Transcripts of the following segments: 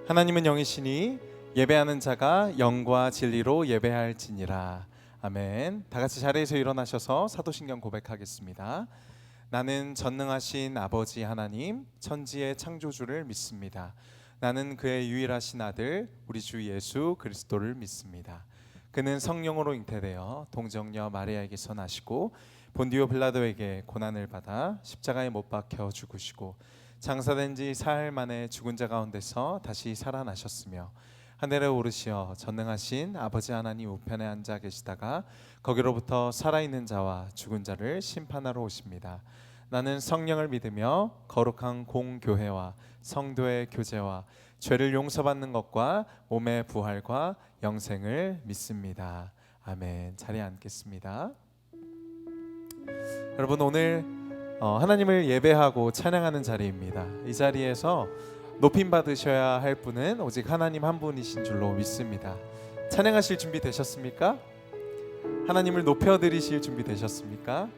하나님은 영이시니 예배하는 자가 영과 진리로 예배할지니라. 아멘. 다 같이 자리에서 일어나셔서 사도신경 고백하겠습니다. 나는 전능하신 아버지 하나님, 천지의 창조주를 믿습니다. 나는 그의 유일하신 아들 우리 주 예수 그리스도를 믿습니다. 그는 성령으로 잉태되어 동정녀 마리아에게서 나시고 본디오 빌라도에게 고난을 받아 십자가에 못 박혀 죽으시고 장사된 지 사흘 만에 죽은 자 가운데서 다시 살아나셨으며 하늘에 오르시어 전능하신 아버지 하나님 우편에 앉아 계시다가 거기로부터 살아있는 자와 죽은 자를 심판하러 오십니다. 나는 성령을 믿으며 거룩한 공교회와 성도의 교제와 죄를 용서받는 것과 몸의 부활과 영생을 믿습니다. 아멘. 자리에 앉겠습니다. 여러분, 오늘 하나님을 예배하고 찬양하는 자리입니다. 이 자리에서 높임 받으셔야 할 분은 오직 하나님 한 분이신 줄로 믿습니다. 찬양하실 준비 되셨습니까? 하나님을 높여드리실 준비 되셨습니까?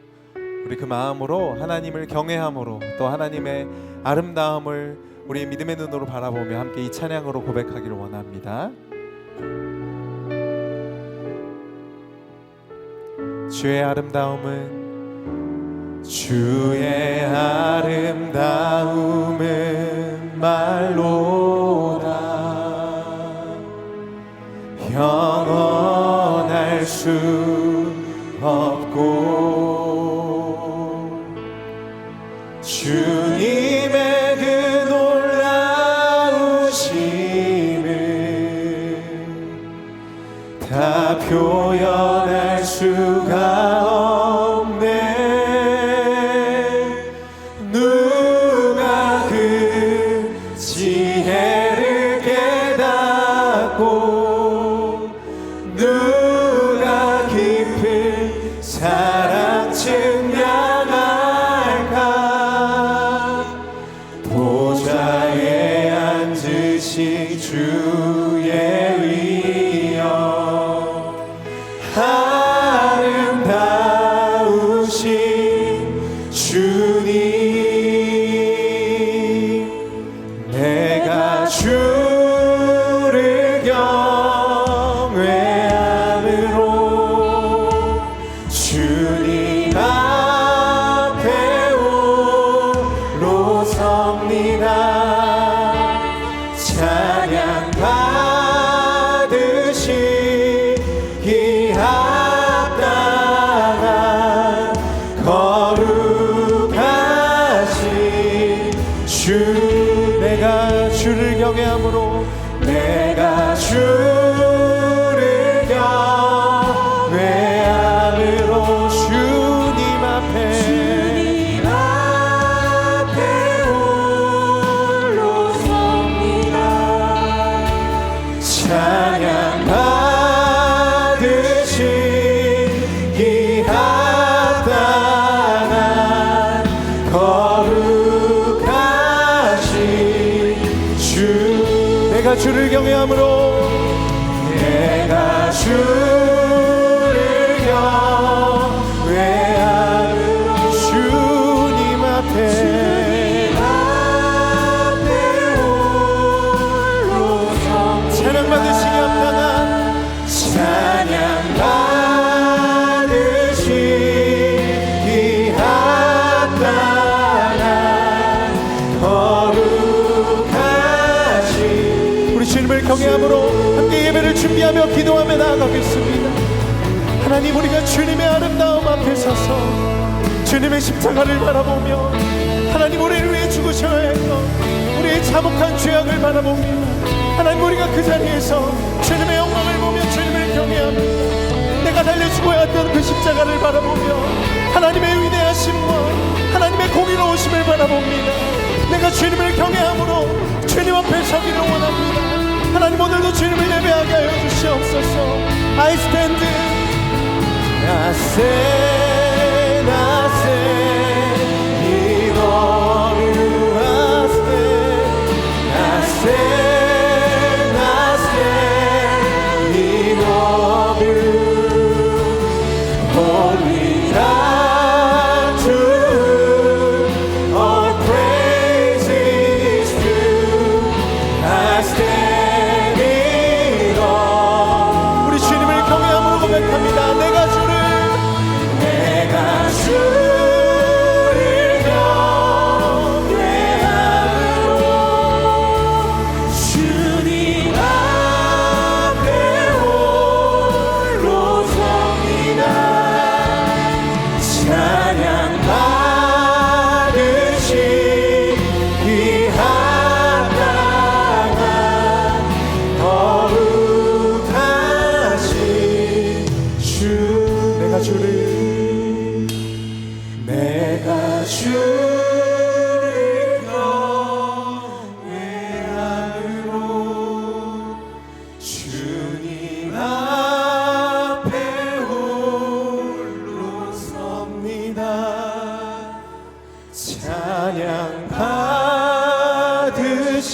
우리 그 마음으로 하나님을 경외함으로 또 하나님의 아름다움을 우리 믿음의 눈으로 바라보며 함께 이 찬양으로 고백하기를 원합니다. 주의 아름다움은 주의 아름다움은 말로다 영원할 수 없고 주님의 그 놀라우심을 다 표현할 수가 없네. 누가 그 지혜를 깨닫고 누가 깊은 사랑 증량할까. 보좌에 앉으신 주의 위엄 아름다우신 주님, 내가 주를 경외함으로 주님 앞에 홀로 섭니다. 찬양 받으시기 합당한 거룩하신 주, 내가 주를 경외함으로 내가 주를 경외함으로 주님 앞에 홀로 섭니다. 찬양 받으시기 합당한 거룩하신 주, 내가 주를 경외함으로 내가 주를 경외함으로 주님 앞에 홀로 섭니다. 찬양 받으시기 합당한 찬양 받으시기 합당한 거룩하신 우리 주님을 경외함으로 함께 예배를 준비하며 기도하며 나아가겠습니다. 하나님, 우리가 주님의 아름다움 앞에 서서 주님의 십자가를 바라보며 하나님 우리를 위해 죽으셔야 했던 우리의 참혹한 죄악을 바라보며 하나님, 우리가 그 자리에서 주님의 영광을 보며 주님을 경외합니다. 내가 달려 죽어야 했던 그 십자가를 바라보며 하나님의 위대하심과 하나님의 공의로우심을 바라봅니다. 내가 주님을 경외함으로 주님 앞에 서기를 원합니다. 하나님, 오늘도 주님을 예배하게 하여 주시옵소서. I stand, I stand, I stand in all you have said. I stand, I stand in all you. Holy God, to all praises due. I stand.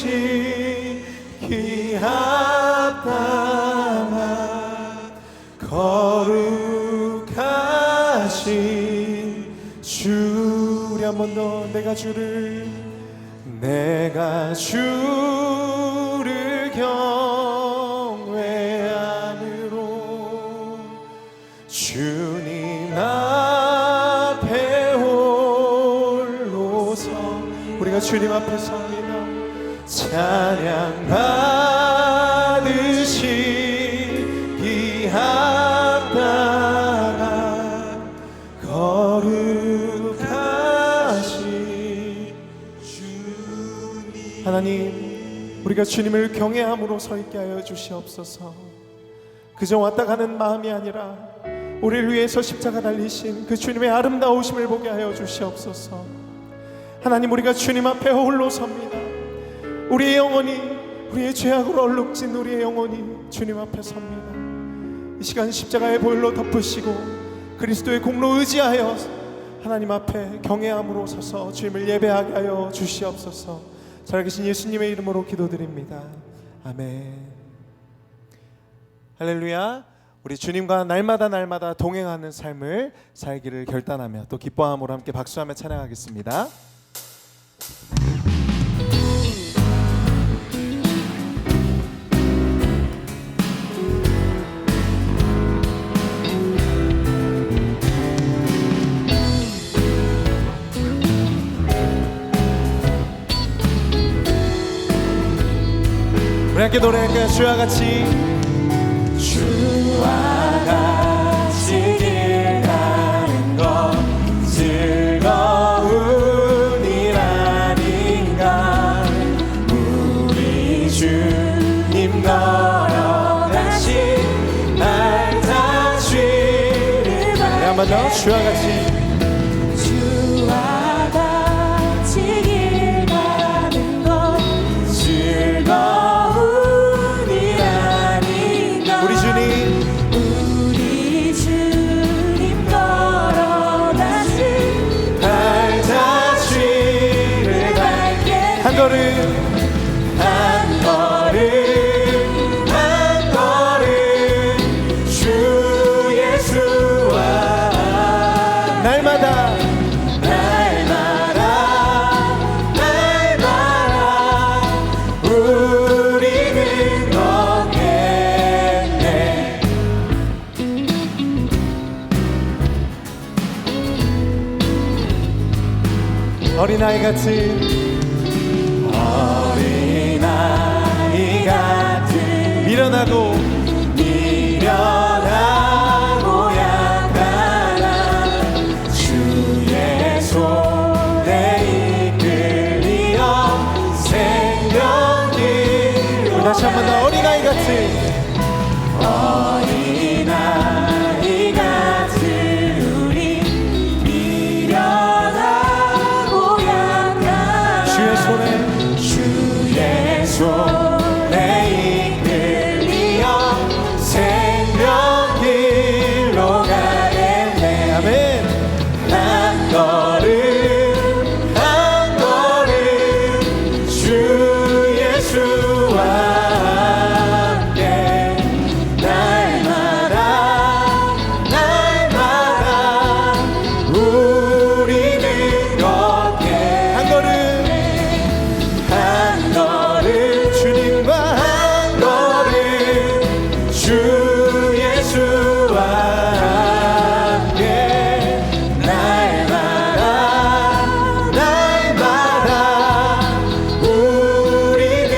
지키기 합당한 거룩하신 주. 우리 한 번 더. 내가 주를 경외함으로 주님 앞에 홀로 서. 우리가 주님 앞에 섭니다. 찬양 받으시기 합당한 거룩하신 주님. 하나님, 우리가 주님을 경외함으로 서 있게 하여 주시옵소서. 그저 왔다 가는 마음이 아니라 우리를 위해서 십자가 달리신 그 주님의 아름다우심을 보게 하여 주시옵소서. 하나님, 우리가 주님 앞에 홀로 섭니다. 우리의 영혼이, 우리의 죄악으로 얼룩진 우리의 영혼이 주님 앞에 섭니다. 이 시간 십자가의 보혈로 덮으시고 그리스도의 공로 의지하여 하나님 앞에 경외함으로 서서 주님을 예배하게 하여 주시옵소서. 살아계신 예수님의 이름으로 기도드립니다. 아멘. 할렐루야. 우리 주님과 날마다 동행하는 삶을 살기를 결단하며 또 기뻐함으로 함께 박수하며 찬양하겠습니다. 우리 함께 노래할까요? 주와 같이. 주와 같이 길 가는 것 즐거운 일 아닌가. 우리 주님 걸어가신 날 다치를 네, 한 번 더. 주와 같이. 주와 같이 길 가는 것 즐거운 한 걸음 주 예수와 날마다 우리는 걷겠네. 어린아이 같은 미련하고 약간한 주의 손에 이끌리어 생명길. 다시 한 번 더. 어린아이 같은 우리 미련하고 약간한 주의 손에 이끌리어 생명길로 가겠네. 아멘. 한 걸음 주 예수와 함께 날마다 우리는 걷게. 한 걸음 주님과 한 걸음 주 예수와 함께 날마다 우리는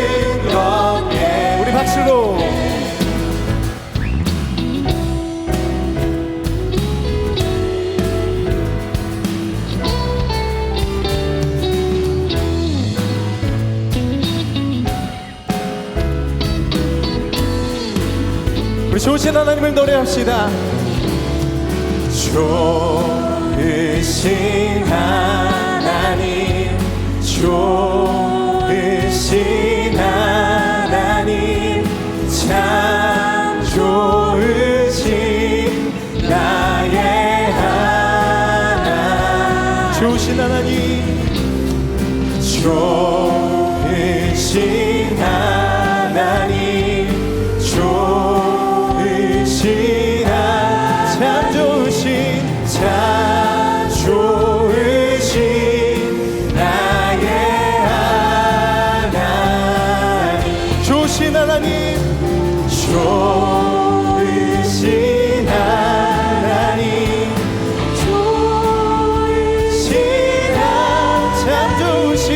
걷게. 우리 박수로. 우리 좋으신 하나님을 노래합시다. 좋으신 하나님, 좋으신 하나님, 참 좋으신 나의 하나님. 좋으신 하나님, 좋으신 좋으신 하나님, 좋으신 하나님, 좋으신 참 좋으신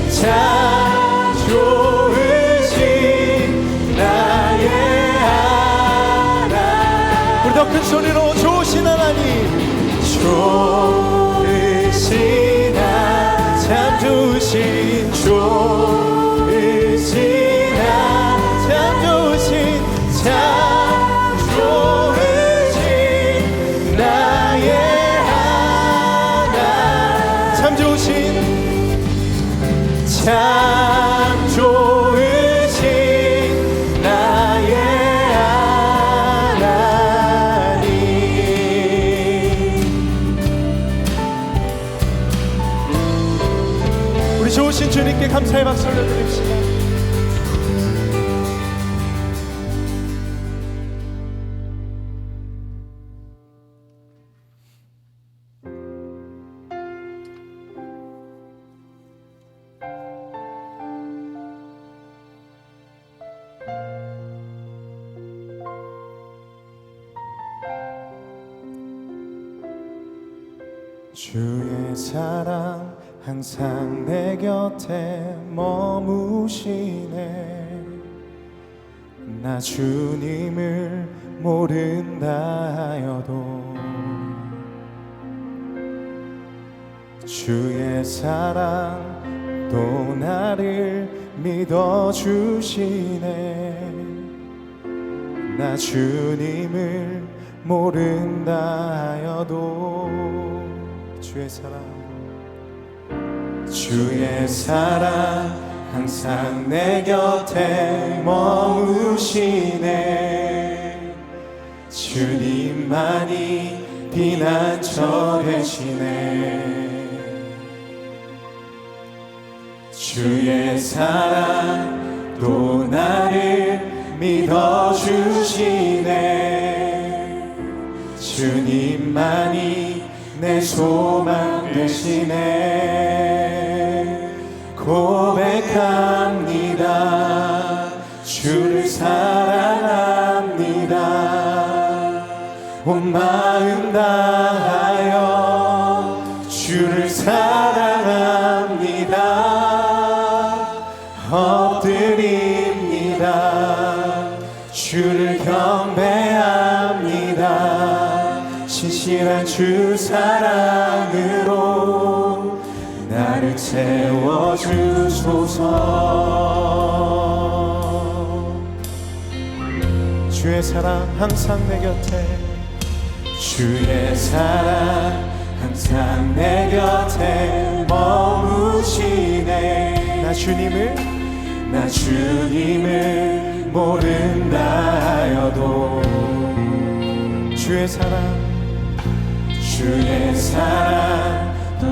참 좋으신 나의 하나님. 우리 더 큰 소리로 좋으신 하나님, 좋으신 참 좋으신 좋으신 참 좋으신 참 좋으신 나의 하나님. 참 좋으신 참 좋으신 나의 하나님. 우리 좋으신 주님께 감사의 박수 올려드립시다. 주의 사랑 항상 내 곁에 머무시네. 나 주님을 모른다 하여도 주의 사랑 또 나를 믿어주시네. 나 주님을 모른다 하여도 주의 사랑 항상 내 곁에 머무시네. 주님만이 피난처 되시네. 주의 사랑 또 나를 믿어주시네. 주님만이 내 소망 되시네. 고백합니다. 주를 사랑합니다. 온 마음 다하여 주를 사랑합니다. 엎드립니다. 주를 경배합니다. 신실한 주 사랑으로 나를 채워주소서. 주의 사랑 항상 내 곁에, 주의 사랑 항상 내 곁에 머무시네. 나 주님을 모른다 하여도 주의 사랑 또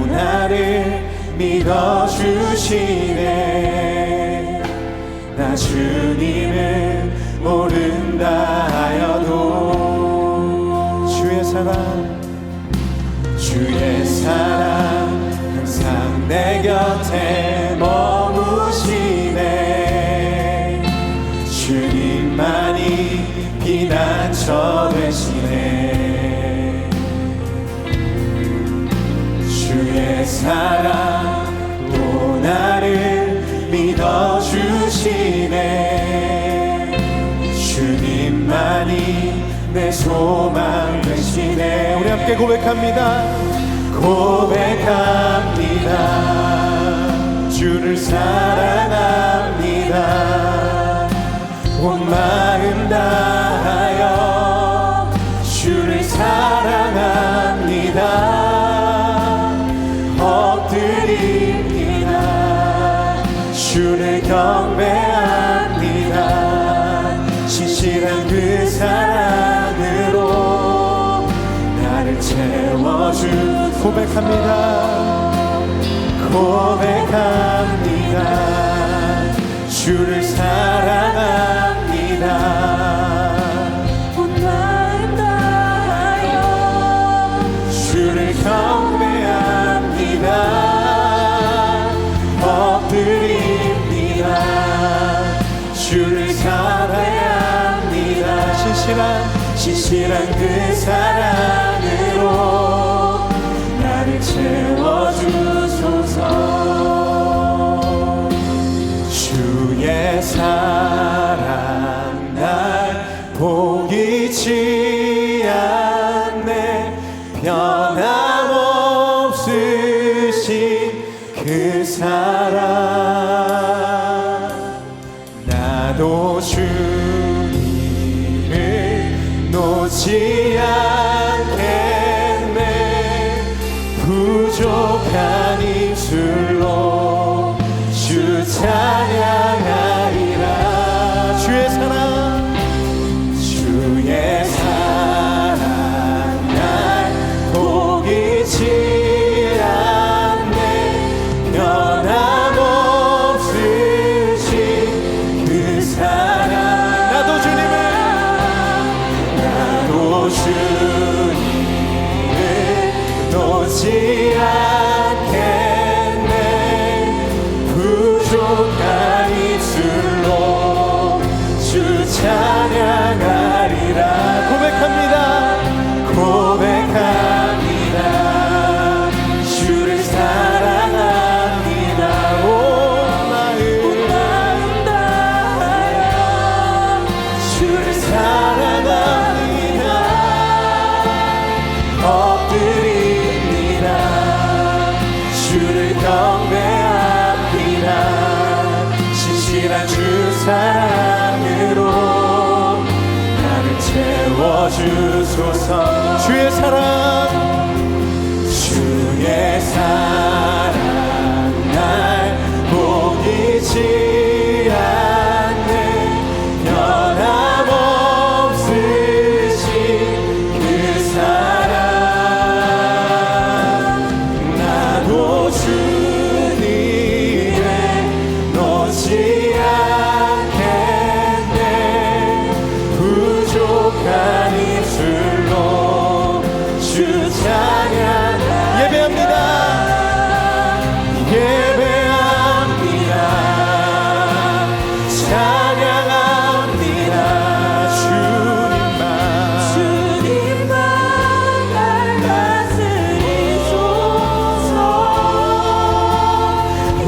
나를 믿어주시네. 나 주님을 모른다 하여도 주의 사랑 항상 내 곁에 머무시네. 주님만이 피난처 되시네. 주의 사랑 또 나를 믿어주시네. 주님만이 내 소망 되시네. 우리 함께 고백합니다. 주를 사랑합니다. 온 마음 다하여 주를 사랑합니다. 엎드립니다. 주를 경배합니다. 신실한 그 사랑으로 나를 채워주. 고백합니다. 주를 사랑합니다. 온 마음 다하여 주를 경배합니다. 엎드립니다. 주를 사랑합니다. 신실한 그 사랑으로 나를 채워주소서. 주의 사랑 날 포기치 않네. 변함없으신 그 사랑 나도 주님을 놓지 않겠네. 부족한 입술로 주 찬양하리라. 주의 사랑 날 포기치 않네. 변함없으신 그 사랑 나도 주님을 놓지 않겠네. 부족한 입술로 주 찬양하리라. 고백합니다. 주를 사랑합니다. 온 마음 다하여 주를 사랑합니다. 엎드립니다. 주를 경배합니다. 신실한 주 사랑으로 나를 채워주소서. 주의 사랑 날 포기치 않네. 변함없으신 그 사랑 나도 주님을 놓지 않겠네. 부족한 입술로 주 찬양 예배합니다. 찬양합니다. 주님만 날 다스리소서.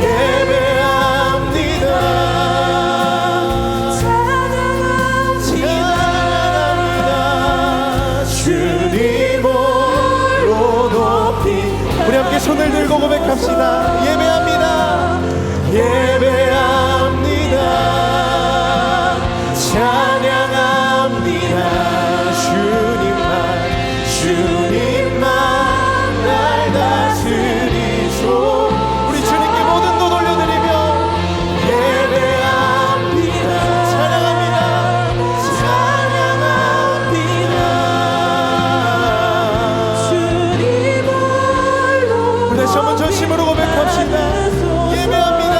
예배합니다. 찬양합니다. 주님 홀로 높이. 우리 함께 손을 들고 고백합시다. 예배합니다. 찬양합니다. 주님만 날 다스리소. 우리 주님께 모든 것 올려드리며 예배합니다. 찬양합니다. 우리 다시 한번 전심으로 고백합시다. 예배합니다.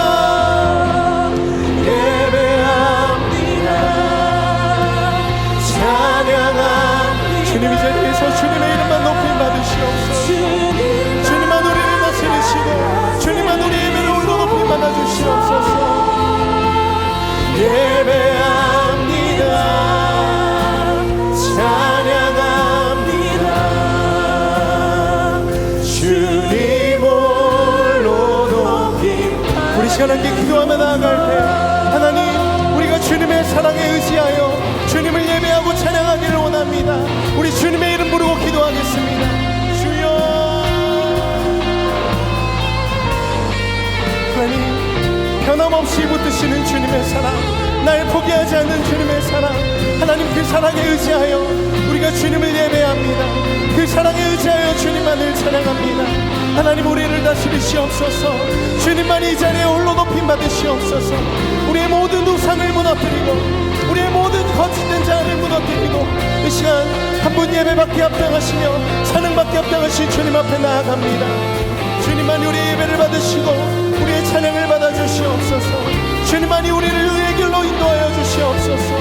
주님 이 자리에서 주님의 이름만 높임 받으시옵소서. 주님만 우리를 다스리시고 주님만 우리 예배를 홀로 높임 받아주시옵소서. 예배합니다. 찬양합니다. 주님 홀로 높임. 우리 시간 함께 기도하며 나아갈 때 하나님 우리가 주님의 사랑에 의지하여 주님을 예배하고 찬양하기를 원합니다. 우리 주님의 이름 부르고 기도하겠습니다. 주여. 하나님 변함없이 붙드시는 주님의 사랑, 날 포기하지 않는 주님의 사랑, 하나님 그 사랑에 의지하여 우리가 주님을 예배합니다. 그 사랑에 의지하여 주님만을 찬양합니다. 하나님 우리를 다스리시옵소서. 주님만 이 자리에 홀로 높임 받으시옵소서. 우리의 모든 우상을 무너뜨리고 우리의 모든 거짓된 자를 무너뜨리고 이 시간 한 분 예배받기 합당하시며 찬양받기 합당하신 주님 앞에 나아갑니다. 주님만이 우리의 예배를 받으시고 우리의 찬양을 받아주시옵소서. 주님만이 우리를 의의 길로 인도하여 주시옵소서.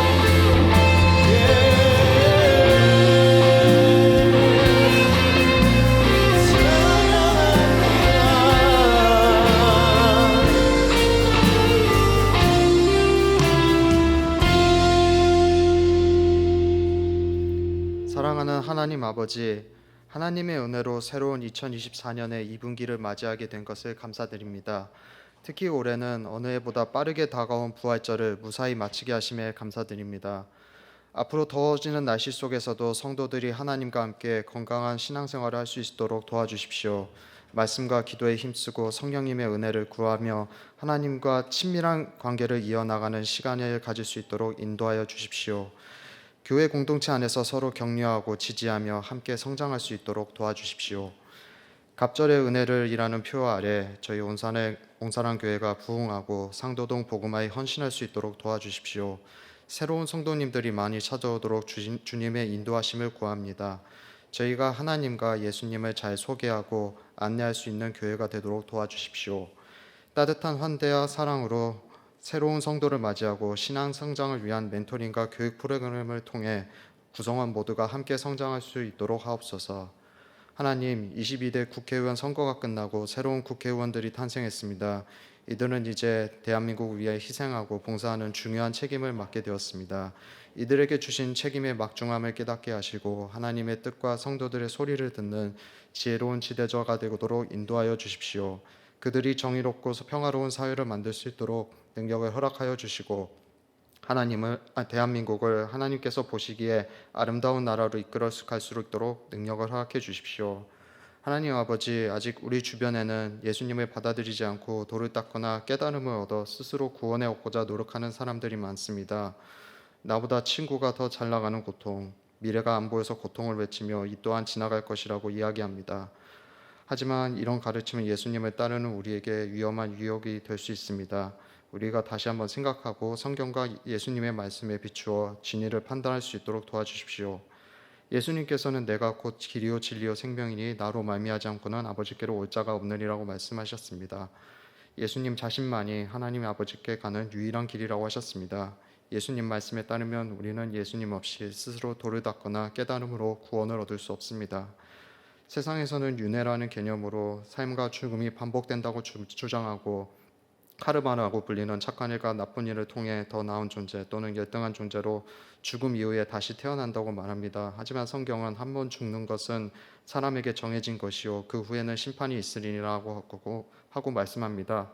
하나님 아버지, 하나님의 은혜로 새로운 2024년의 2분기를 맞이하게 된 것을 감사드립니다. 특히 올해는 어느 해보다 빠르게 다가온 부활절을 무사히 마치게 하심에 감사드립니다. 앞으로 더워지는 날씨 속에서도 성도들이 하나님과 함께 건강한 신앙생활을 할 수 있도록 도와주십시오. 말씀과 기도에 힘쓰고 성령님의 은혜를 구하며 하나님과 친밀한 관계를 이어나가는 시간을 가질 수 있도록 인도하여 주십시오. 교회 공동체 안에서 서로 격려하고 지지하며 함께 성장할 수 있도록 도와주십시오. 갑절의 은혜를 이라는 표 아래 저희 온사랑 교회가 부흥하고 상도동 복음화에 헌신할 수 있도록 도와주십시오. 새로운 성도님들이 많이 찾아오도록 주님의 인도하심을 구합니다. 저희가 하나님과 예수님을 잘 소개하고 안내할 수 있는 교회가 되도록 도와주십시오. 따뜻한 환대와 사랑으로 새로운 성도를 맞이하고 신앙 성장을 위한 멘토링과 교육 프로그램을 통해 구성원 모두가 함께 성장할 수 있도록 하옵소서. 하나님, 22대 국회의원 선거가 끝나고 새로운 국회의원들이 탄생했습니다. 이들은 이제 대한민국을 위해 희생하고 봉사하는 중요한 책임을 맡게 되었습니다. 이들에게 주신 책임의 막중함을 깨닫게 하시고 하나님의 뜻과 성도들의 소리를 듣는 지혜로운 지도자가 되도록 인도하여 주십시오. 그들이 정의롭고 평화로운 사회를 만들 수 있도록 능력을 허락하여 주시고 대한민국을 하나님께서 보시기에 아름다운 나라로 이끌어 갈 수 있도록 능력을 허락해 주십시오. 하나님 아버지, 아직 우리 주변에는 예수님을 받아들이지 않고 돌을 닦거나 깨달음을 얻어 스스로 구원해 얻고자 노력하는 사람들이 많습니다. 나보다 친구가 더 잘 나가는 고통, 미래가 안 보여서 고통을 외치며 이 또한 지나갈 것이라고 이야기합니다. 하지만 이런 가르침은 예수님을 따르는 우리에게 위험한 유혹이 될 수 있습니다. 우리가 다시 한번 생각하고 성경과 예수님의 말씀에 비추어 진리를 판단할 수 있도록 도와주십시오. 예수님께서는 내가 곧 길이요 진리요 생명이니 나로 말미하지 않고는 아버지께로 올 자가 없느니라고 말씀하셨습니다. 예수님 자신만이 하나님 아버지께 가는 유일한 길이라고 하셨습니다. 예수님 말씀에 따르면 우리는 예수님 없이 스스로 돌을 닦거나 깨달음으로 구원을 얻을 수 없습니다. 세상에서는 윤회라는 개념으로 삶과 죽음이 반복된다고 주장하고 카르마라고 불리는 착한 일과 나쁜 일을 통해 더 나은 존재 또는 열등한 존재로 죽음 이후에 다시 태어난다고 말합니다. 하지만 성경은 한 번 죽는 것은 사람에게 정해진 것이요 그 후에는 심판이 있으리라고 하고 말씀합니다.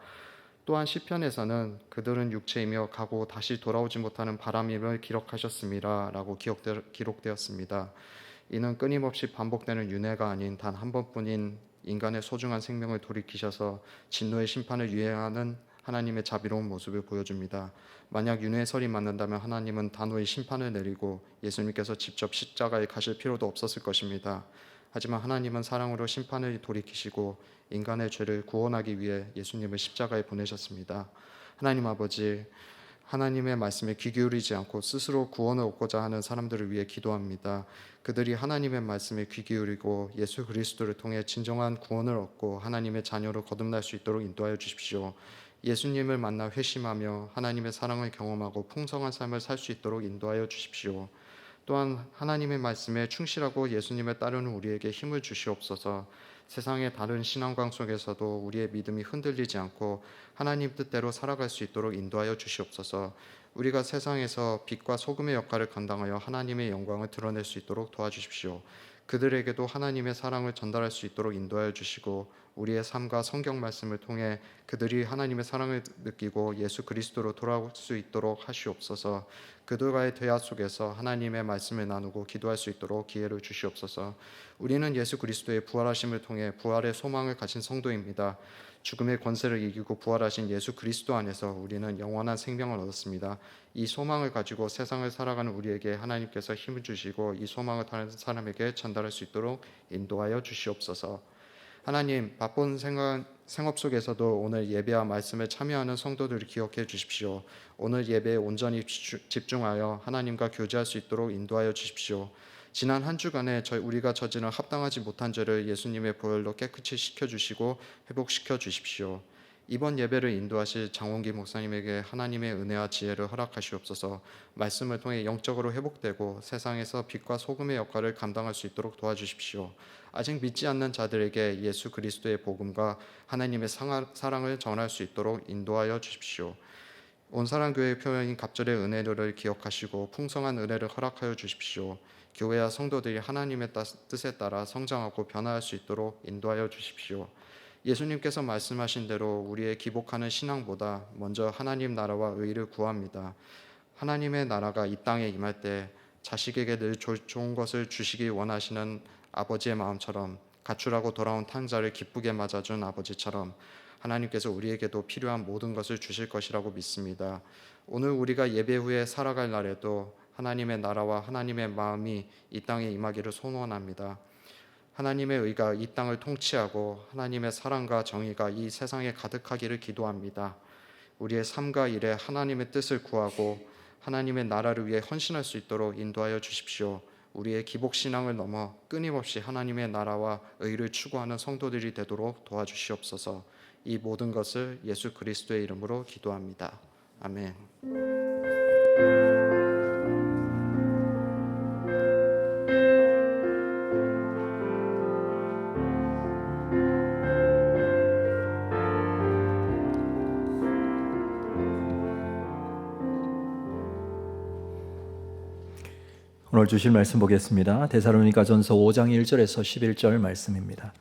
또한 시편에서는 그들은 육체이며 가고 다시 돌아오지 못하는 바람임을 기록하셨습니다 라고 기록되었습니다. 이는 끊임없이 반복되는 윤회가 아닌 단 한 번뿐인 인간의 소중한 생명을 돌이키셔서 진노의 심판을 유예하는 하나님의 자비로운 모습을 보여줍니다. 만약 윤회설이 맞는다면 하나님은 단호히 심판을 내리고 예수님께서 직접 십자가에 가실 필요도 없었을 것입니다. 하지만 하나님은 사랑으로 심판을 돌이키시고 인간의 죄를 구원하기 위해 예수님을 십자가에 보내셨습니다. 하나님 아버지, 하나님의 말씀에 귀 기울이지 않고 스스로 구원을 얻고자 하는 사람들을 위해 기도합니다. 그들이 하나님의 말씀에 귀 기울이고 예수 그리스도를 통해 진정한 구원을 얻고 하나님의 자녀로 거듭날 수 있도록 인도하여 주십시오. 예수님을 만나 회심하며 하나님의 사랑을 경험하고 풍성한 삶을 살 수 있도록 인도하여 주십시오. 또한 하나님의 말씀에 충실하고 예수님을 따르는 우리에게 힘을 주시옵소서. 세상의 다른 신앙관 속에서도 우리의 믿음이 흔들리지 않고 하나님 뜻대로 살아갈 수 있도록 인도하여 주시옵소서. 우리가 세상에서 빛과 소금의 역할을 감당하여 하나님의 영광을 드러낼 수 있도록 도와주십시오. 그들에게도 하나님의 사랑을 전달할 수 있도록 인도하여 주시고 우리의 삶과 성경 말씀을 통해 그들이 하나님의 사랑을 느끼고 예수 그리스도로 돌아올 수 있도록 하시옵소서. 그들과의 대화 속에서 하나님의 말씀을 나누고 기도할 수 있도록 기회를 주시옵소서. 우리는 예수 그리스도의 부활하심을 통해 부활의 소망을 가진 성도입니다. 죽음의 권세를 이기고 부활하신 예수 그리스도 안에서 우리는 영원한 생명을 얻었습니다. 이 소망을 가지고 세상을 살아가는 우리에게 하나님께서 힘을 주시고 이 소망을 다른 사람에게 전달할 수 있도록 인도하여 주시옵소서. 하나님, 바쁜 생업 속에서도 오늘 예배와 말씀에 참여하는 성도들을 기억해 주십시오. 오늘 예배에 온전히 집중하여 하나님과 교제할 수 있도록 인도하여 주십시오. 지난 한 주간에 우리가 저지른 합당하지 못한 죄를 예수님의 보혈로 깨끗이 씻겨주시고 회복시켜 주십시오. 이번 예배를 인도하실 장원기 목사님에게 하나님의 은혜와 지혜를 허락하시옵소서. 말씀을 통해 영적으로 회복되고 세상에서 빛과 소금의 역할을 감당할 수 있도록 도와주십시오. 아직 믿지 않는 자들에게 예수 그리스도의 복음과 하나님의 사랑을 전할 수 있도록 인도하여 주십시오. 온 사랑교회의 표현인 갑절의 은혜를 기억하시고 풍성한 은혜를 허락하여 주십시오. 교회와 성도들이 하나님의 뜻에 따라 성장하고 변화할 수 있도록 인도하여 주십시오. 예수님께서 말씀하신 대로 우리의 기복하는 신앙보다 먼저 하나님 나라와 의를 구합니다. 하나님의 나라가 이 땅에 임할 때 자식에게 늘 좋은 것을 주시기 원하시는 아버지의 마음처럼, 가출하고 돌아온 탕자를 기쁘게 맞아준 아버지처럼 하나님께서 우리에게도 필요한 모든 것을 주실 것이라고 믿습니다. 오늘 우리가 예배 후에 살아갈 날에도 하나님의 나라와 하나님의 마음이 이 땅에 임하기를 소원합니다. 하나님의 의가 이 땅을 통치하고 하나님의 사랑과 정의가 이 세상에 가득하기를 기도합니다. 우리의 삶과 일에 하나님의 뜻을 구하고 하나님의 나라를 위해 헌신할 수 있도록 인도하여 주십시오. 우리의 기복신앙을 넘어 끊임없이 하나님의 나라와 의를 추구하는 성도들이 되도록 도와주시옵소서. 이 모든 것을 예수 그리스도의 이름으로 기도합니다. 아멘. 오늘 주실 말씀 보겠습니다. 데살로니가전서 5장 1절에서 11절 말씀입니다.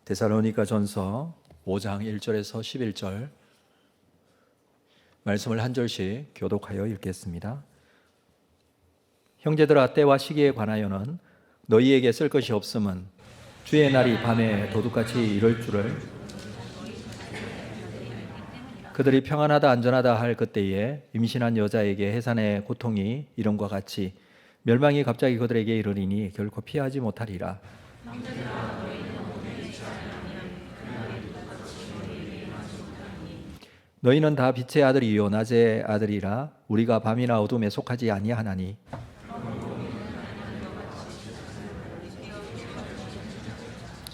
데살로니가전서 5장 1절에서 11절 말씀을 한 절씩 교독하여 읽겠습니다. 형제들아, 때와 시기에 관하여는 너희에게 쓸 것이 없음은 주의 날이 밤에 도둑같이 이를 줄을 그들이 평안하다 안전하다 할 그때에 임신한 여자에게 해산의 고통이 이름과 같이 멸망이 갑자기 그들에게 이르리니 결코 피하지 못하리라. 너희는 다 빛의 아들이요 낮의 아들이라. 우리가 밤이나 어둠에 속하지 아니하나니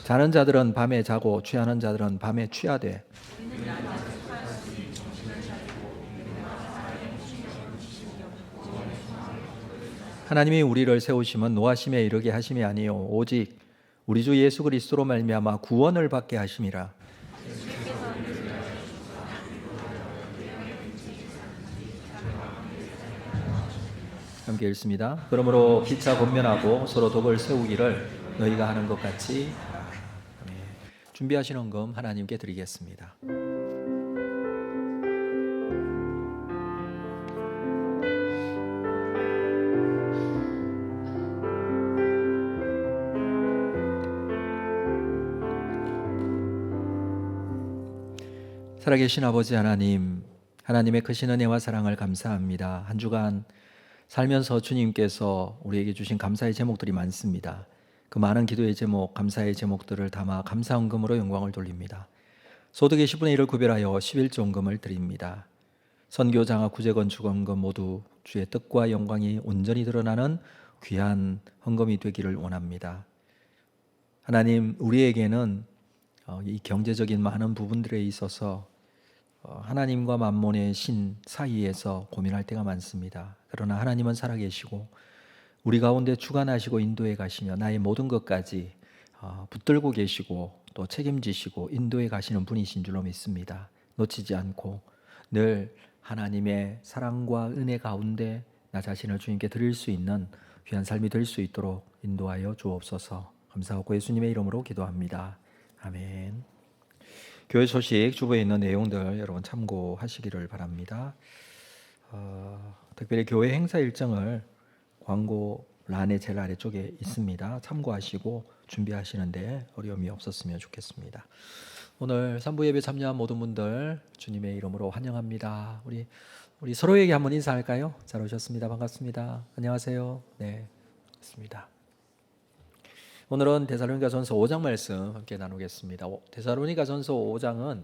자는 자들은 밤에 자고 취하는 자들은 밤에 취하되 하나님이 우리를 세우심은 노하심에 이르게 하심이 아니요 오직 우리 주 예수 그리스도로 말미암아 구원을 받게 하심이라. 함께 읽습니다. 그러므로 피차 권면하고 서로 덕을 세우기를 너희가 하는 것 같이. 준비하신 헌금 하나님께 드리겠습니다. 살아계신 아버지 하나님, 하나님의 크신 은혜와 사랑을 감사합니다. 한 주간 살면서 주님께서 우리에게 주신 감사의 제목들이 많습니다. 그 많은 기도의 제목, 감사의 제목들을 담아 감사헌금으로 영광을 돌립니다. 소득의 10분의 1을 구별하여 11조헌금을 드립니다. 선교, 장학, 구제, 건축 헌금 모두 주의 뜻과 영광이 온전히 드러나는 귀한 헌금이 되기를 원합니다. 하나님, 우리에게는 이 경제적인 많은 부분들에 있어서 하나님과 만몬의 신 사이에서 고민할 때가 많습니다. 그러나 하나님은 살아계시고 우리 가운데 주관하시고 인도해 가시며 나의 모든 것까지 붙들고 계시고 또 책임지시고 인도해 가시는 분이신 줄로 믿습니다. 놓치지 않고 늘 하나님의 사랑과 은혜 가운데 나 자신을 주님께 드릴 수 있는 귀한 삶이 될 수 있도록 인도하여 주옵소서. 감사하고 예수님의 이름으로 기도합니다. 아멘. 교회 소식 주부에 있는 내용들 여러분 참고하시기를 바랍니다. 특별히 교회 행사 일정을 광고란의 제일 아래쪽에 있습니다. 참고하시고 준비하시는데 어려움이 없었으면 좋겠습니다. 오늘 3부 예배 참여한 모든 분들 주님의 이름으로 환영합니다. 우리 서로에게 한번 인사할까요? 잘 오셨습니다. 반갑습니다. 안녕하세요. 네, 반갑습니다. 오늘은 데살로니가전서 5장 말씀 함께 나누겠습니다. 데살로니가전서 5장은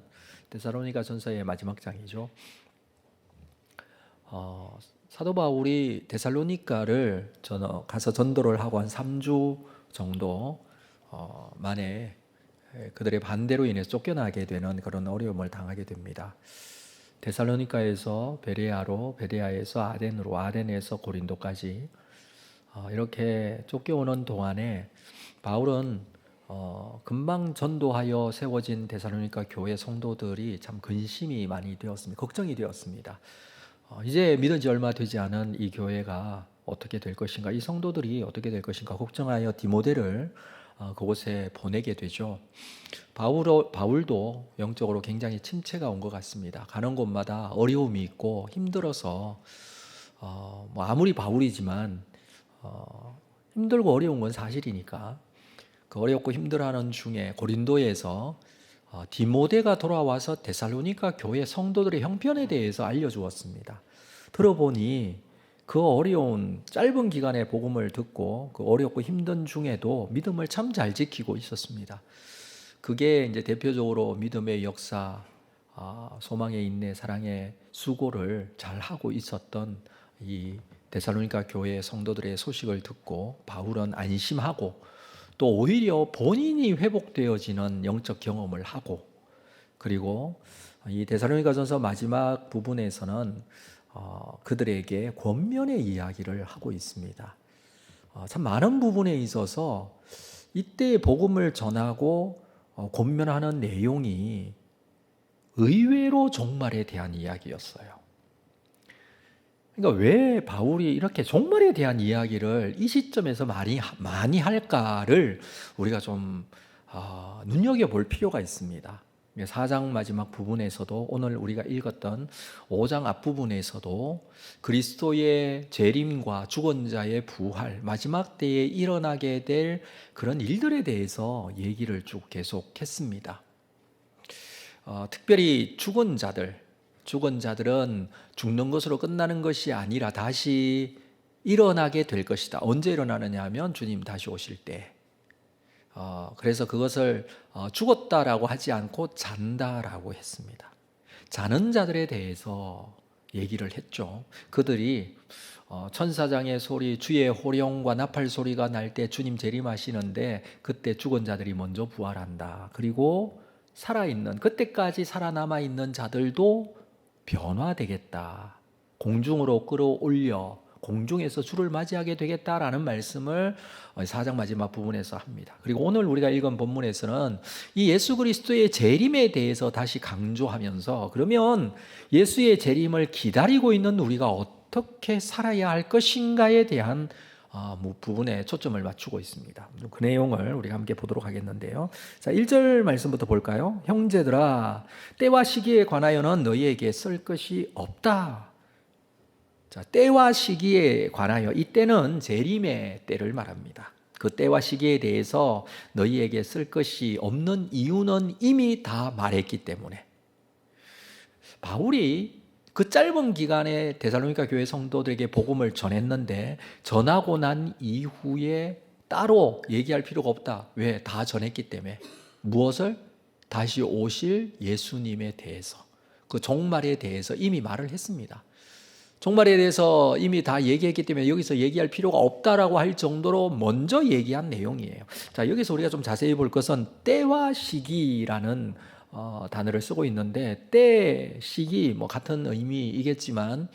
데살로니가전서의 마지막 장이죠. 사도 바울이 데살로니가를 가서 전도를 하고 한 3주 정도 만에 그들의 반대로 인해서 쫓겨나게 되는 그런 어려움을 당하게 됩니다. 데살로니가에서 베레아로, 베레아에서 아덴으로, 아덴에서 고린도까지 이렇게 쫓겨오는 동안에 바울은 금방 전도하여 세워진 데살로니가 교회 성도들이 참 근심이 많이 되었습니다. 걱정이 되었습니다. 이제 믿은 지 얼마 되지 않은 이 교회가 어떻게 될 것인가, 이 성도들이 어떻게 될 것인가 걱정하여 디모데를 그곳에 보내게 되죠. 바울도 영적으로 굉장히 침체가 온 것 같습니다. 가는 곳마다 어려움이 있고 힘들어서 뭐 아무리 바울이지만 힘들고 어려운 건 사실이니까 그 어렵고 힘들어하는 중에 고린도에서 디모데가 돌아와서 데살로니가 교회 성도들의 형편에 대해서 알려주었습니다. 들어보니 그 어려운 짧은 기간에 복음을 듣고 그 어렵고 힘든 중에도 믿음을 참 잘 지키고 있었습니다. 그게 이제 대표적으로 믿음의 역사, 소망의 인내, 사랑의 수고를 잘 하고 있었던 이 데살로니가 교회 성도들의 소식을 듣고 바울은 안심하고 또 오히려 본인이 회복되어지는 영적 경험을 하고, 그리고 이 데살로니가전서 마지막 부분에서는 그들에게 권면의 이야기를 하고 있습니다. 참 많은 부분에 있어서 이때 복음을 전하고 권면하는 내용이 의외로 종말에 대한 이야기였어요. 그러니까 왜 바울이 이렇게 종말에 대한 이야기를 이 시점에서 많이 할까를 우리가 좀 눈여겨볼 필요가 있습니다. 4장 마지막 부분에서도, 오늘 우리가 읽었던 5장 앞부분에서도 그리스도의 재림과 죽은 자의 부활, 마지막 때에 일어나게 될 그런 일들에 대해서 얘기를 쭉 계속했습니다. 특별히 죽은 자들은 죽는 것으로 끝나는 것이 아니라 다시 일어나게 될 것이다. 언제 일어나느냐 하면 주님 다시 오실 때. 그래서 그것을 죽었다라고 하지 않고 잔다라고 했습니다. 자는 자들에 대해서 얘기를 했죠. 그들이 천사장의 소리, 주의 호령과 나팔 소리가 날 때 주님 재림하시는데 그때 죽은 자들이 먼저 부활한다. 그리고 살아있는, 그때까지 살아남아 있는 자들도 변화되겠다. 공중으로 끌어올려 공중에서 주를 맞이하게 되겠다라는 말씀을 4장 마지막 부분에서 합니다. 그리고 오늘 우리가 읽은 본문에서는 이 예수 그리스도의 재림에 대해서 다시 강조하면서, 그러면 예수의 재림을 기다리고 있는 우리가 어떻게 살아야 할 것인가에 대한 부분에 초점을 맞추고 있습니다. 그 내용을 우리가 함께 보도록 하겠는데요. 자, 1절 말씀부터 볼까요? 형제들아, 때와 시기에 관하여는 너희에게 쓸 것이 없다. 자, 때와 시기에 관하여, 이 때는 재림의 때를 말합니다. 그 때와 시기에 대해서 너희에게 쓸 것이 없는 이유는 이미 다 말했기 때문에. 바울이 그 짧은 기간에 데살로니가 교회 성도들에게 복음을 전했는데, 전하고 난 이후에 따로 얘기할 필요가 없다. 왜? 다 전했기 때문에. 무엇을? 다시 오실 예수님에 대해서, 그 종말에 대해서 이미 말을 했습니다. 종말에 대해서 이미 다 얘기했기 때문에 여기서 얘기할 필요가 없다라고 할 정도로 먼저 얘기한 내용이에요. 자, 여기서 우리가 좀 자세히 볼 것은 때와 시기라는 단어를 쓰고 있는데, 때, 시기 같은 의미이겠지만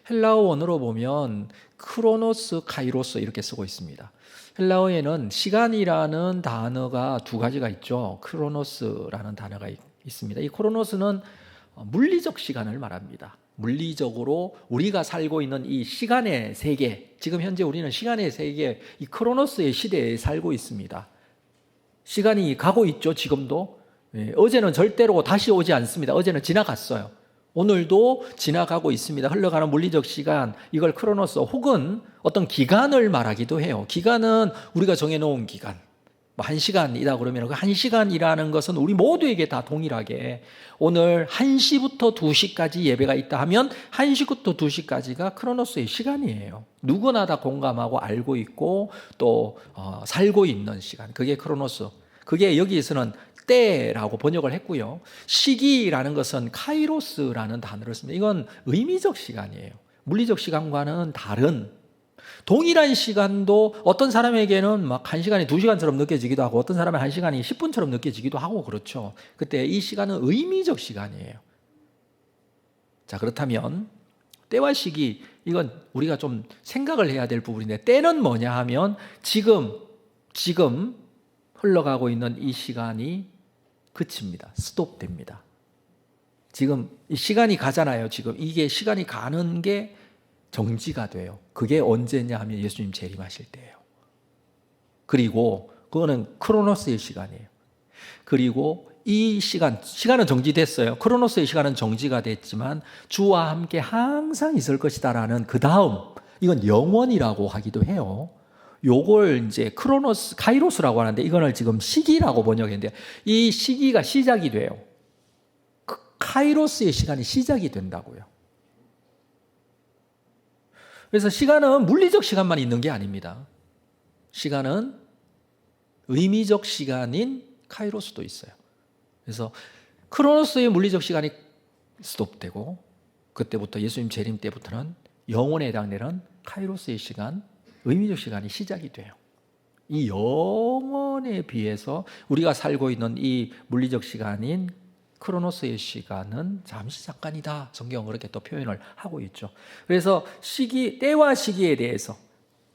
헬라어 원어로 보면 크로노스, 카이로스 이렇게 쓰고 있습니다. 헬라어에는 시간이라는 단어가 두 가지가 있죠. 크로노스라는 단어가 있습니다. 이 크로노스는 물리적 시간을 말합니다. 물리적으로 우리가 살고 있는 이 시간의 세계, 지금 현재 우리는 시간의 세계, 이 크로노스의 시대에 살고 있습니다. 시간이 가고 있죠, 지금도. 어제는 절대로 다시 오지 않습니다. 어제는 지나갔어요. 오늘도 지나가고 있습니다. 흘러가는 물리적 시간, 이걸 크로노스 혹은 어떤 기간을 말하기도 해요. 기간은 우리가 정해놓은 기간, 1시간이다 그러면 그 1시간이라는 것은 우리 모두에게 다 동일하게 오늘 1시부터 2시까지 예배가 있다 하면 1시부터 2시까지가 크로노스의 시간이에요. 누구나 다 공감하고 알고 있고 또 살고 있는 시간, 그게 크로노스. 그게 여기에서는 때라고 번역을 했고요. 시기라는 것은 카이로스라는 단어를 씁니다. 이건 의미적 시간이에요. 물리적 시간과는 다른, 동일한 시간도 어떤 사람에게는 막 1시간이 2시간처럼 느껴지기도 하고 어떤 사람은 1시간이 10분처럼 느껴지기도 하고 그렇죠. 그때 이 시간은 의미적 시간이에요. 자, 그렇다면 때와 시기, 이건 우리가 좀 생각을 해야 될 부분인데, 때는 뭐냐 하면 지금 흘러가고 있는 이 시간이 그칩니다. 스톱됩니다. 지금 이 시간이 가잖아요. 지금 이게 시간이 가는 게 정지가 돼요. 그게 언제냐 하면 예수님 재림하실 때예요. 그리고 그거는 크로노스의 시간이에요. 그리고 이 시간은 정지됐어요. 크로노스의 시간은 정지가 됐지만 주와 함께 항상 있을 것이다라는 그 다음, 이건 영원이라고 하기도 해요. 요걸 이제 크로노스, 카이로스라고 하는데 이거는 지금 시기라고 번역했는데 이 시기가 시작이 돼요. 카이로스의 시간이 시작이 된다고요. 그래서 시간은 물리적 시간만 있는 게 아닙니다. 시간은 의미적 시간인 카이로스도 있어요. 그래서 크로노스의 물리적 시간이 스톱되고 그때부터 예수님 재림 때부터는 영원에 해당되는 카이로스의 시간, 의미적 시간이 시작이 돼요. 이 영원에 비해서 우리가 살고 있는 이 물리적 시간인 크로노스의 시간은 잠시 잠깐이다. 성경은 그렇게 또 표현을 하고 있죠. 그래서 때와 시기에 대해서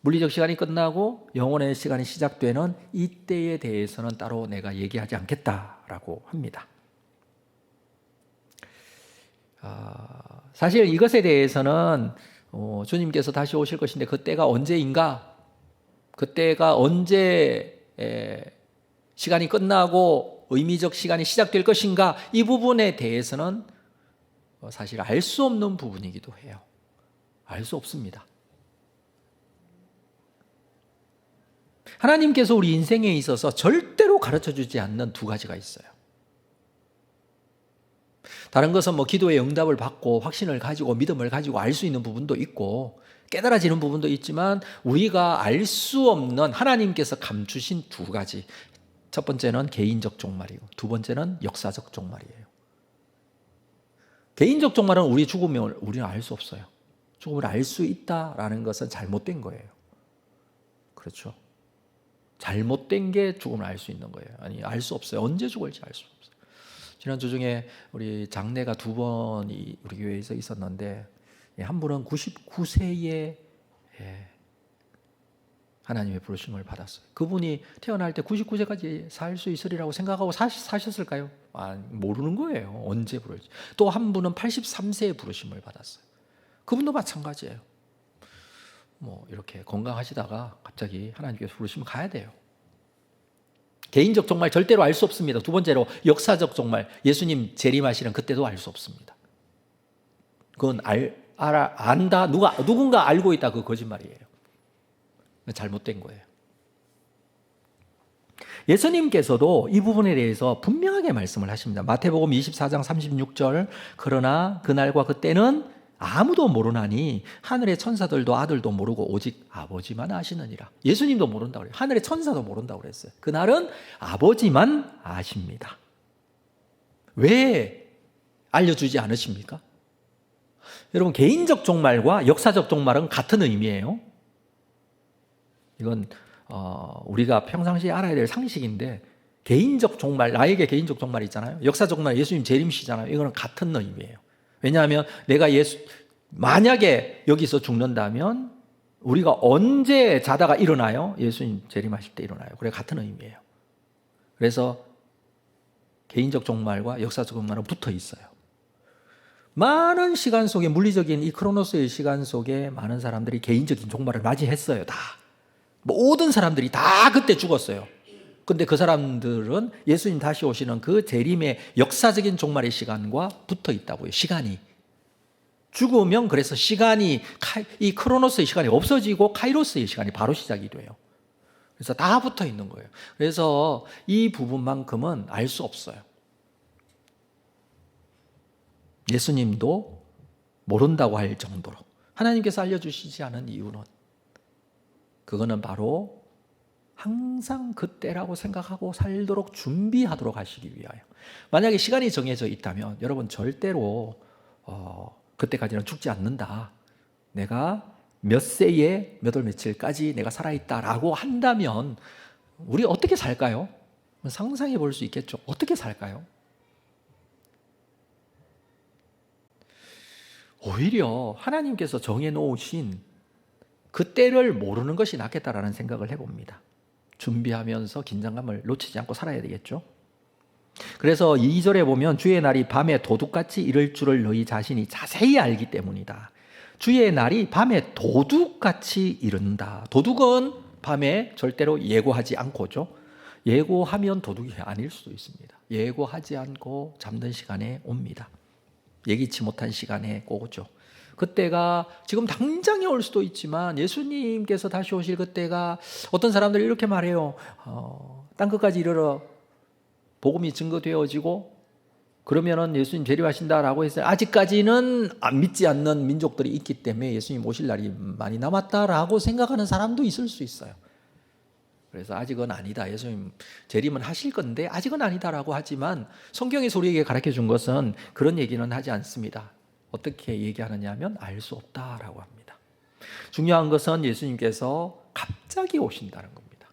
물리적 시간이 끝나고 영혼의 시간이 시작되는 이때에 대해서는 따로 내가 얘기하지 않겠다라고 합니다. 사실 이것에 대해서는 주님께서 다시 오실 것인데 그때가 언제인가? 그때가 언제 시간이 끝나고 의미적 시간이 시작될 것인가? 이 부분에 대해서는 사실 알 수 없는 부분이기도 해요. 알 수 없습니다. 하나님께서 우리 인생에 있어서 절대로 가르쳐주지 않는 두 가지가 있어요. 다른 것은 뭐 기도의 응답을 받고 확신을 가지고 믿음을 가지고 알 수 있는 부분도 있고 깨달아지는 부분도 있지만 우리가 알 수 없는 하나님께서 감추신 두 가지. 첫 번째는 개인적 종말이고 두 번째는 역사적 종말이에요. 개인적 종말은 우리 죽으면 우리는 알 수 없어요. 죽음을 알 수 있다라는 것은 잘못된 거예요. 그렇죠? 잘못된 게 죽음을 알 수 있는 거예요. 아니, 알 수 없어요. 언제 죽을지 알 수 없어요. 지난주 중에 우리 장례가 2번이 우리 교회에서 있었는데 한 분은 99세에 하나님의 부르심을 받았어요. 그분이 태어날 때 99세까지 살 수 있으리라고 생각하고 사셨을까요? 모르는 거예요. 언제 부를지. 또 한 분은 83세에 부르심을 받았어요. 그분도 마찬가지예요. 이렇게 건강하시다가 갑자기 하나님께서 부르시면 가야 돼요. 개인적 종말 절대로 알 수 없습니다. 두 번째로 역사적 종말, 예수님 재림하시는 그때도 알 수 없습니다. 그건 안다, 누군가 알고 있다, 그 거짓말이에요. 잘못된 거예요. 예수님께서도 이 부분에 대해서 분명하게 말씀을 하십니다. 마태복음 24장 36절, 그러나 그날과 그때는 아무도 모르나니 하늘의 천사들도 아들도 모르고 오직 아버지만 아시느니라. 예수님도 모른다고 그래요. 하늘의 천사도 모른다고 그랬어요. 그날은 아버지만 아십니다. 왜 알려주지 않으십니까? 여러분, 개인적 종말과 역사적 종말은 같은 의미예요. 이건 우리가 평상시에 알아야 될 상식인데 개인적 종말, 나에게 개인적 종말 있잖아요. 역사적 종말, 예수님 재림시잖아요. 이거는 같은 의미예요. 왜냐하면 내가 만약에 여기서 죽는다면 우리가 언제 자다가 일어나요? 예수님 재림하실 때 일어나요. 그래, 같은 의미예요. 그래서 개인적 종말과 역사적 종말은 붙어 있어요. 많은 시간 속에, 물리적인 이 크로노스의 시간 속에 많은 사람들이 개인적인 종말을 맞이했어요. 다. 모든 사람들이 다 그때 죽었어요. 근데 그 사람들은 예수님 다시 오시는 그 재림의 역사적인 종말의 시간과 붙어 있다고요. 시간이. 죽으면 그래서 시간이, 이 크로노스의 시간이 없어지고 카이로스의 시간이 바로 시작이 돼요. 그래서 다 붙어 있는 거예요. 그래서 이 부분만큼은 알 수 없어요. 예수님도 모른다고 할 정도로 하나님께서 알려주시지 않은 이유는 그거는 바로 항상 그때라고 생각하고 살도록 준비하도록 하시기 위하여. 만약에 시간이 정해져 있다면 여러분 절대로 그때까지는 죽지 않는다. 내가 몇 세에 몇 월 며칠까지 내가 살아있다라고 한다면 우리 어떻게 살까요? 상상해 볼 수 있겠죠. 어떻게 살까요? 오히려 하나님께서 정해놓으신 그때를 모르는 것이 낫겠다라는 생각을 해봅니다. 준비하면서 긴장감을 놓치지 않고 살아야 되겠죠. 그래서 2절에 보면 주의 날이 밤에 도둑같이 이를 줄을 너희 자신이 자세히 알기 때문이다. 주의 날이 밤에 도둑같이 이른다. 도둑은 밤에 절대로 예고하지 않고죠. 예고하면 도둑이 아닐 수도 있습니다. 예고하지 않고 잠든 시간에 옵니다. 예기치 못한 시간에 꼭 오죠. 그때가 지금 당장에 올 수도 있지만 예수님께서 다시 오실 그때가, 어떤 사람들이 이렇게 말해요. 땅끝까지 이르러 복음이 증거되어지고 그러면은 예수님 재림하신다라고 했어요. 아직까지는 안 믿지 않는 민족들이 있기 때문에 예수님 오실 날이 많이 남았다라고 생각하는 사람도 있을 수 있어요. 그래서 아직은 아니다. 예수님 재림은 하실 건데 아직은 아니다라고 하지만 성경에서 우리에게 가르쳐 준 것은 그런 얘기는 하지 않습니다. 어떻게 얘기하느냐 하면 알 수 없다라고 합니다. 중요한 것은 예수님께서 갑자기 오신다는 겁니다.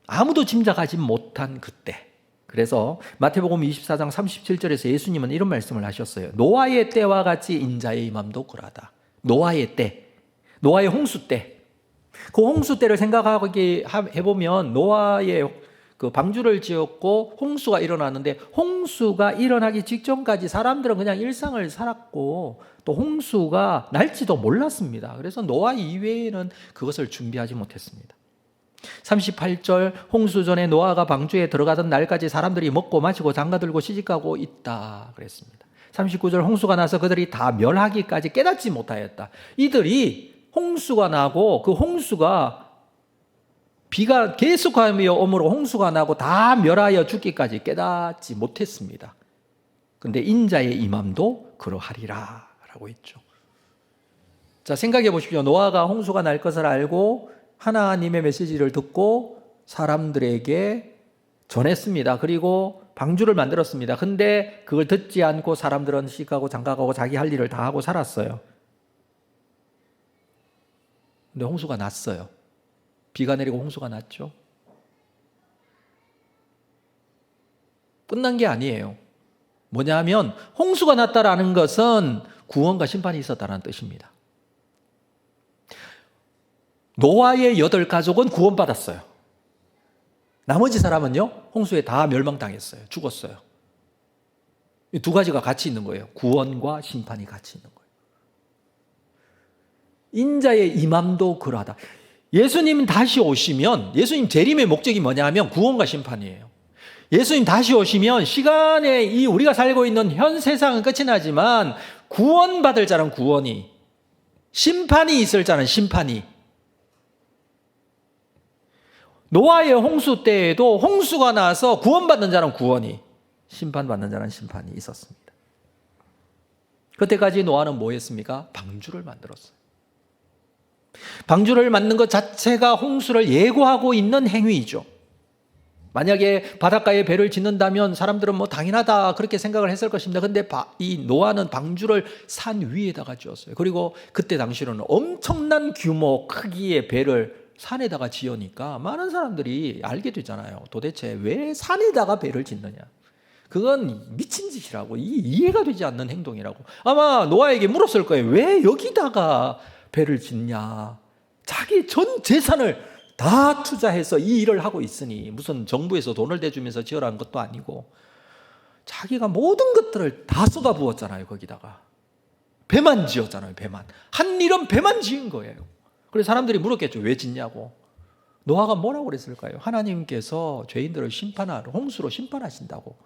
아무도 짐작하지 못한 그때. 그래서 마태복음 24장 37절에서 예수님은 이런 말씀을 하셨어요. 노아의 때와 같이 인자의 임함도 그러하다. 노아의 때, 노아의 홍수 때. 그 홍수 때를 생각하게 해보면 노아의 그 방주를 지었고 홍수가 일어났는데, 홍수가 일어나기 직전까지 사람들은 그냥 일상을 살았고 또 홍수가 날지도 몰랐습니다. 그래서 노아 이외에는 그것을 준비하지 못했습니다. 38절, 홍수 전에 노아가 방주에 들어가던 날까지 사람들이 먹고 마시고 장가들고 시집가고 있다 그랬습니다. 39절, 홍수가 나서 그들이 다 멸하기까지 깨닫지 못하였다. 이들이 홍수가 나고 그 홍수가 비가 계속하며 오므로 홍수가 나고 다 멸하여 죽기까지 깨닫지 못했습니다. 그런데 인자의 임함도 그러하리라 라고 했죠. 자, 생각해 보십시오. 노아가 홍수가 날 것을 알고 하나님의 메시지를 듣고 사람들에게 전했습니다. 그리고 방주를 만들었습니다. 근데 그걸 듣지 않고 사람들은 시집가고 장가가고 자기 할 일을 다 하고 살았어요. 근데 홍수가 났어요. 비가 내리고 홍수가 났죠. 끝난 게 아니에요. 뭐냐 하면 홍수가 났다라는 것은 구원과 심판이 있었다는 뜻입니다. 노아의 8가족은 구원받았어요. 나머지 사람은요, 홍수에 다 멸망당했어요. 죽었어요. 이 두 가지가 같이 있는 거예요. 구원과 심판이 같이 있는 거예요. 인자의 임함도 그러하다. 예수님 다시 오시면, 예수님 재림의 목적이 뭐냐 하면 구원과 심판이에요. 예수님 다시 오시면 시간에 이 우리가 살고 있는 현 세상은 끝이 나지만 구원받을 자는 구원이, 심판이 있을 자는 심판이. 노아의 홍수 때에도 홍수가 나서 구원받는 자는 구원이, 심판받는 자는 심판이 있었습니다. 그때까지 노아는 뭐 했습니까? 방주를 만들었어요. 방주를 만든 것 자체가 홍수를 예고하고 있는 행위이죠. 만약에 바닷가에 배를 짓는다면 사람들은 뭐 당연하다 그렇게 생각을 했을 것입니다. 근데 이 노아는 방주를 산 위에다가 지었어요. 그리고 그때 당시로는 엄청난 규모 크기의 배를 산에다가 지으니까 많은 사람들이 알게 되잖아요. 도대체 왜 산에다가 배를 짓느냐. 그건 미친 짓이라고, 이해가 되지 않는 행동이라고. 아마 노아에게 물었을 거예요. 왜 여기다가 배를 짓냐. 자기 전 재산을 다 투자해서 이 일을 하고 있으니, 무슨 정부에서 돈을 대주면서 지으라는 것도 아니고 자기가 모든 것들을 다 쏟아부었잖아요. 거기다가 배만 지었잖아요. 배만. 한 일은 배만 지은 거예요. 그래서 사람들이 물었겠죠. 왜 짓냐고. 노아가 뭐라고 그랬을까요? 하나님께서 죄인들을 심판하러 홍수로 심판하신다고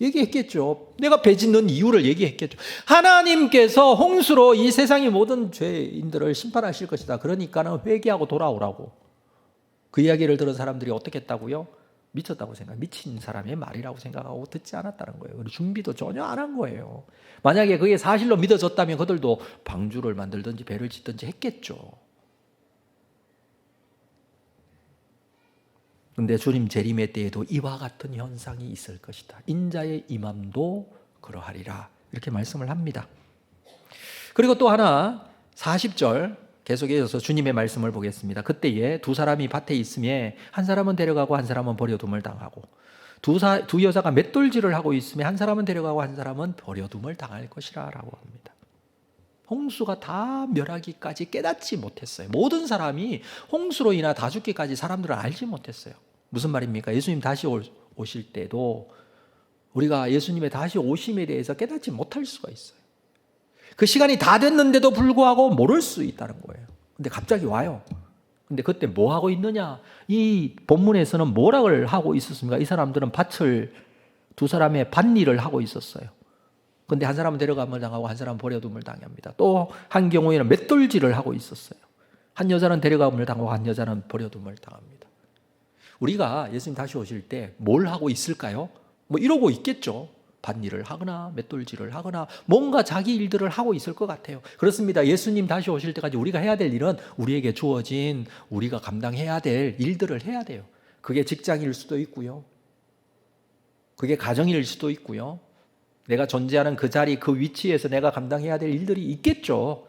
얘기했겠죠. 내가 배 짓는 이유를 얘기했겠죠. 하나님께서 홍수로 이 세상의 모든 죄인들을 심판하실 것이다. 그러니까는 회개하고 돌아오라고. 그 이야기를 들은 사람들이 어떻게 했다고요? 미쳤다고 생각, 미친 사람의 말이라고 생각하고 듣지 않았다는 거예요. 그리고 준비도 전혀 안 한 거예요. 만약에 그게 사실로 믿어졌다면 그들도 방주를 만들든지 배를 짓든지 했겠죠. 그런데 주님 재림의 때에도 이와 같은 현상이 있을 것이다. 인자의 임함도 그러하리라. 이렇게 말씀을 합니다. 그리고 또 하나 40절 계속 이어서 주님의 말씀을 보겠습니다. 그때에 두 사람이 밭에 있음에 한 사람은 데려가고 한 사람은 버려둠을 당하고, 두 여자가 맷돌질을 하고 있음에 한 사람은 데려가고 한 사람은 버려둠을 당할 것이라 라고 합니다. 홍수가 다 멸하기까지 깨닫지 못했어요. 모든 사람이 홍수로 인하 다 죽기까지 사람들을 알지 못했어요. 무슨 말입니까? 예수님 다시 오실 때도 우리가 예수님의 다시 오심에 대해서 깨닫지 못할 수가 있어요. 그 시간이 다 됐는데도 불구하고 모를 수 있다는 거예요. 근데 갑자기 와요. 근데 그때 뭐 하고 있느냐? 이 본문에서는 뭐라고 하고 있었습니까? 이 사람들은 두 사람의 밭일을 하고 있었어요. 근데 한 사람은 데려감을 당하고 한 사람은 버려둠을 당합니다. 또 한 경우에는 맷돌질을 하고 있었어요. 한 여자는 데려감을 당하고 한 여자는 버려둠을 당합니다. 우리가 예수님 다시 오실 때 뭘 하고 있을까요? 뭐 이러고 있겠죠. 밭일을 하거나 맷돌질을 하거나 뭔가 자기 일들을 하고 있을 것 같아요. 그렇습니다. 예수님 다시 오실 때까지 우리가 해야 될 일은 우리에게 주어진 우리가 감당해야 될 일들을 해야 돼요. 그게 직장일 수도 있고요. 그게 가정일 수도 있고요. 내가 존재하는 그 자리, 그 위치에서 내가 감당해야 될 일들이 있겠죠.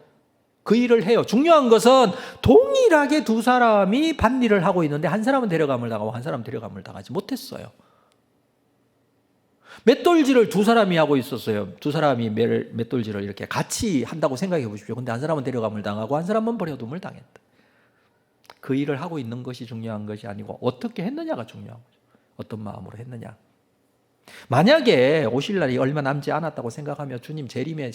그 일을 해요. 중요한 것은 동일하게 두 사람이 밭일을 하고 있는데 한 사람은 데려감을 당하고 한 사람은 데려감을 당하지 못했어요. 맷돌질을 두 사람이 하고 있었어요. 두 사람이 맷돌질을 이렇게 같이 한다고 생각해 보십시오. 근데 한 사람은 데려감을 당하고 한 사람은 버려둠을 당했다. 그 일을 하고 있는 것이 중요한 것이 아니고 어떻게 했느냐가 중요한 거죠. 어떤 마음으로 했느냐. 만약에 오실 날이 얼마 남지 않았다고 생각하며 주님 재림을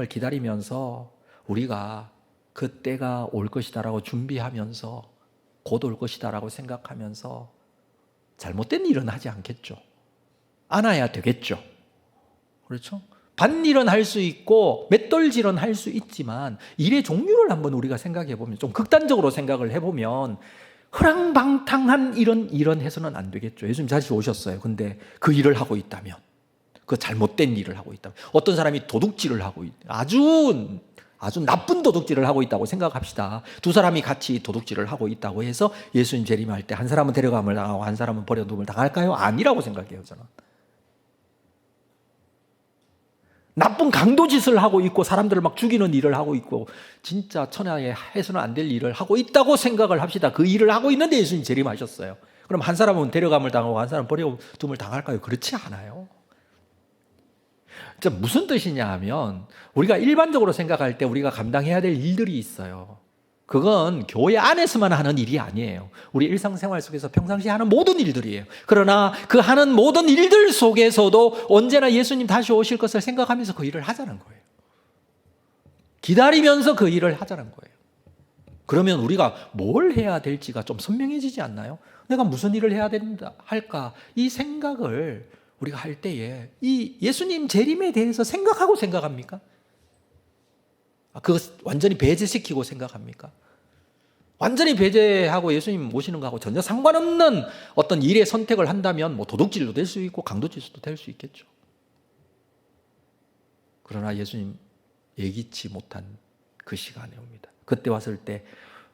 기다리면서 우리가 그때가 올 것이다라고 준비하면서 곧 올 것이다라고 생각하면서 잘못된 일은 하지 않겠죠. 안 해야 되겠죠. 그렇죠? 밭일은 할 수 있고 맷돌질은 할 수 있지만 일의 종류를 한번 우리가 생각해 보면 좀 극단적으로 생각을 해보면 허랑방탕한 일은 해서는 안 되겠죠. 예수님 다시 오셨어요. 근데 그 일을 하고 있다면, 그 잘못된 일을 하고 있다면, 어떤 사람이 도둑질을 하고 아주 나쁜 도둑질을 하고 있다고 생각합시다. 두 사람이 같이 도둑질을 하고 있다고 해서 예수님 재림할 때 한 사람은 데려감을 당하고 한 사람은 버려둠을 당할까요? 아니라고 생각해요, 저는. 나쁜 강도짓을 하고 있고 사람들을 막 죽이는 일을 하고 있고 진짜 천하에 해서는 안 될 일을 하고 있다고 생각을 합시다. 그 일을 하고 있는데 예수님 재림하셨어요. 그럼 한 사람은 데려감을 당하고 한 사람은 버려둠을 당할까요? 그렇지 않아요. 무슨 뜻이냐 하면 우리가 일반적으로 생각할 때 우리가 감당해야 될 일들이 있어요. 그건 교회 안에서만 하는 일이 아니에요. 우리 일상생활 속에서 평상시에 하는 모든 일들이에요. 그러나 그 하는 모든 일들 속에서도 언제나 예수님 다시 오실 것을 생각하면서 그 일을 하자는 거예요. 기다리면서 그 일을 하자는 거예요. 그러면 우리가 뭘 해야 될지가 좀 선명해지지 않나요? 내가 무슨 일을 해야 된다 할까? 이 생각을 우리가 할 때에 이 예수님 재림에 대해서 생각합니까? 그거 완전히 배제시키고 생각합니까? 완전히 배제하고 예수님 오시는 거하고 전혀 상관없는 어떤 일의 선택을 한다면 뭐 도둑질도 될 수 있고 강도질도 될 수 있겠죠. 그러나 예수님 예기치 못한 그 시간에 옵니다. 그때 왔을 때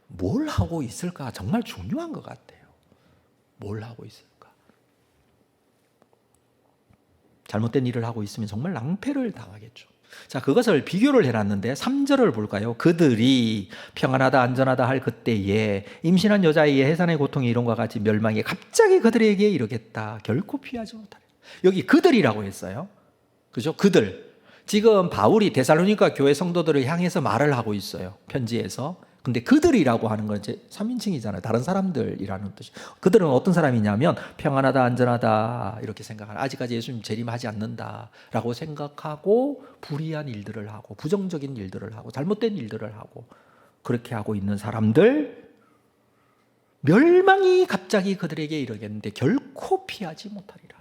뭘 하고 있을까 정말 중요한 것 같아요. 뭘 하고 있을까? 잘못된 일을 하고 있으면 정말 낭패를 당하겠죠. 자, 그것을 비교를 해놨는데 3절을 볼까요? 그들이 평안하다 안전하다 할 그때에 임신한 여자에게 해산의 고통이 이런과 같이 멸망이 갑자기 그들에게 이르겠다. 결코 피하지 못하리라. 여기 그들이라고 했어요. 그죠? 그들. 지금 바울이 데살로니가 교회 성도들을 향해서 말을 하고 있어요. 편지에서. 근데 그들이라고 하는 건 이제 3인칭이잖아요. 다른 사람들이라는 뜻이. 그들은 어떤 사람이냐면 평안하다 안전하다 이렇게 생각하는, 아직까지 예수님 재림하지 않는다라고 생각하고 불의한 일들을 하고 부정적인 일들을 하고 잘못된 일들을 하고 그렇게 하고 있는 사람들, 멸망이 갑자기 그들에게 이르겠는데 결코 피하지 못하리라.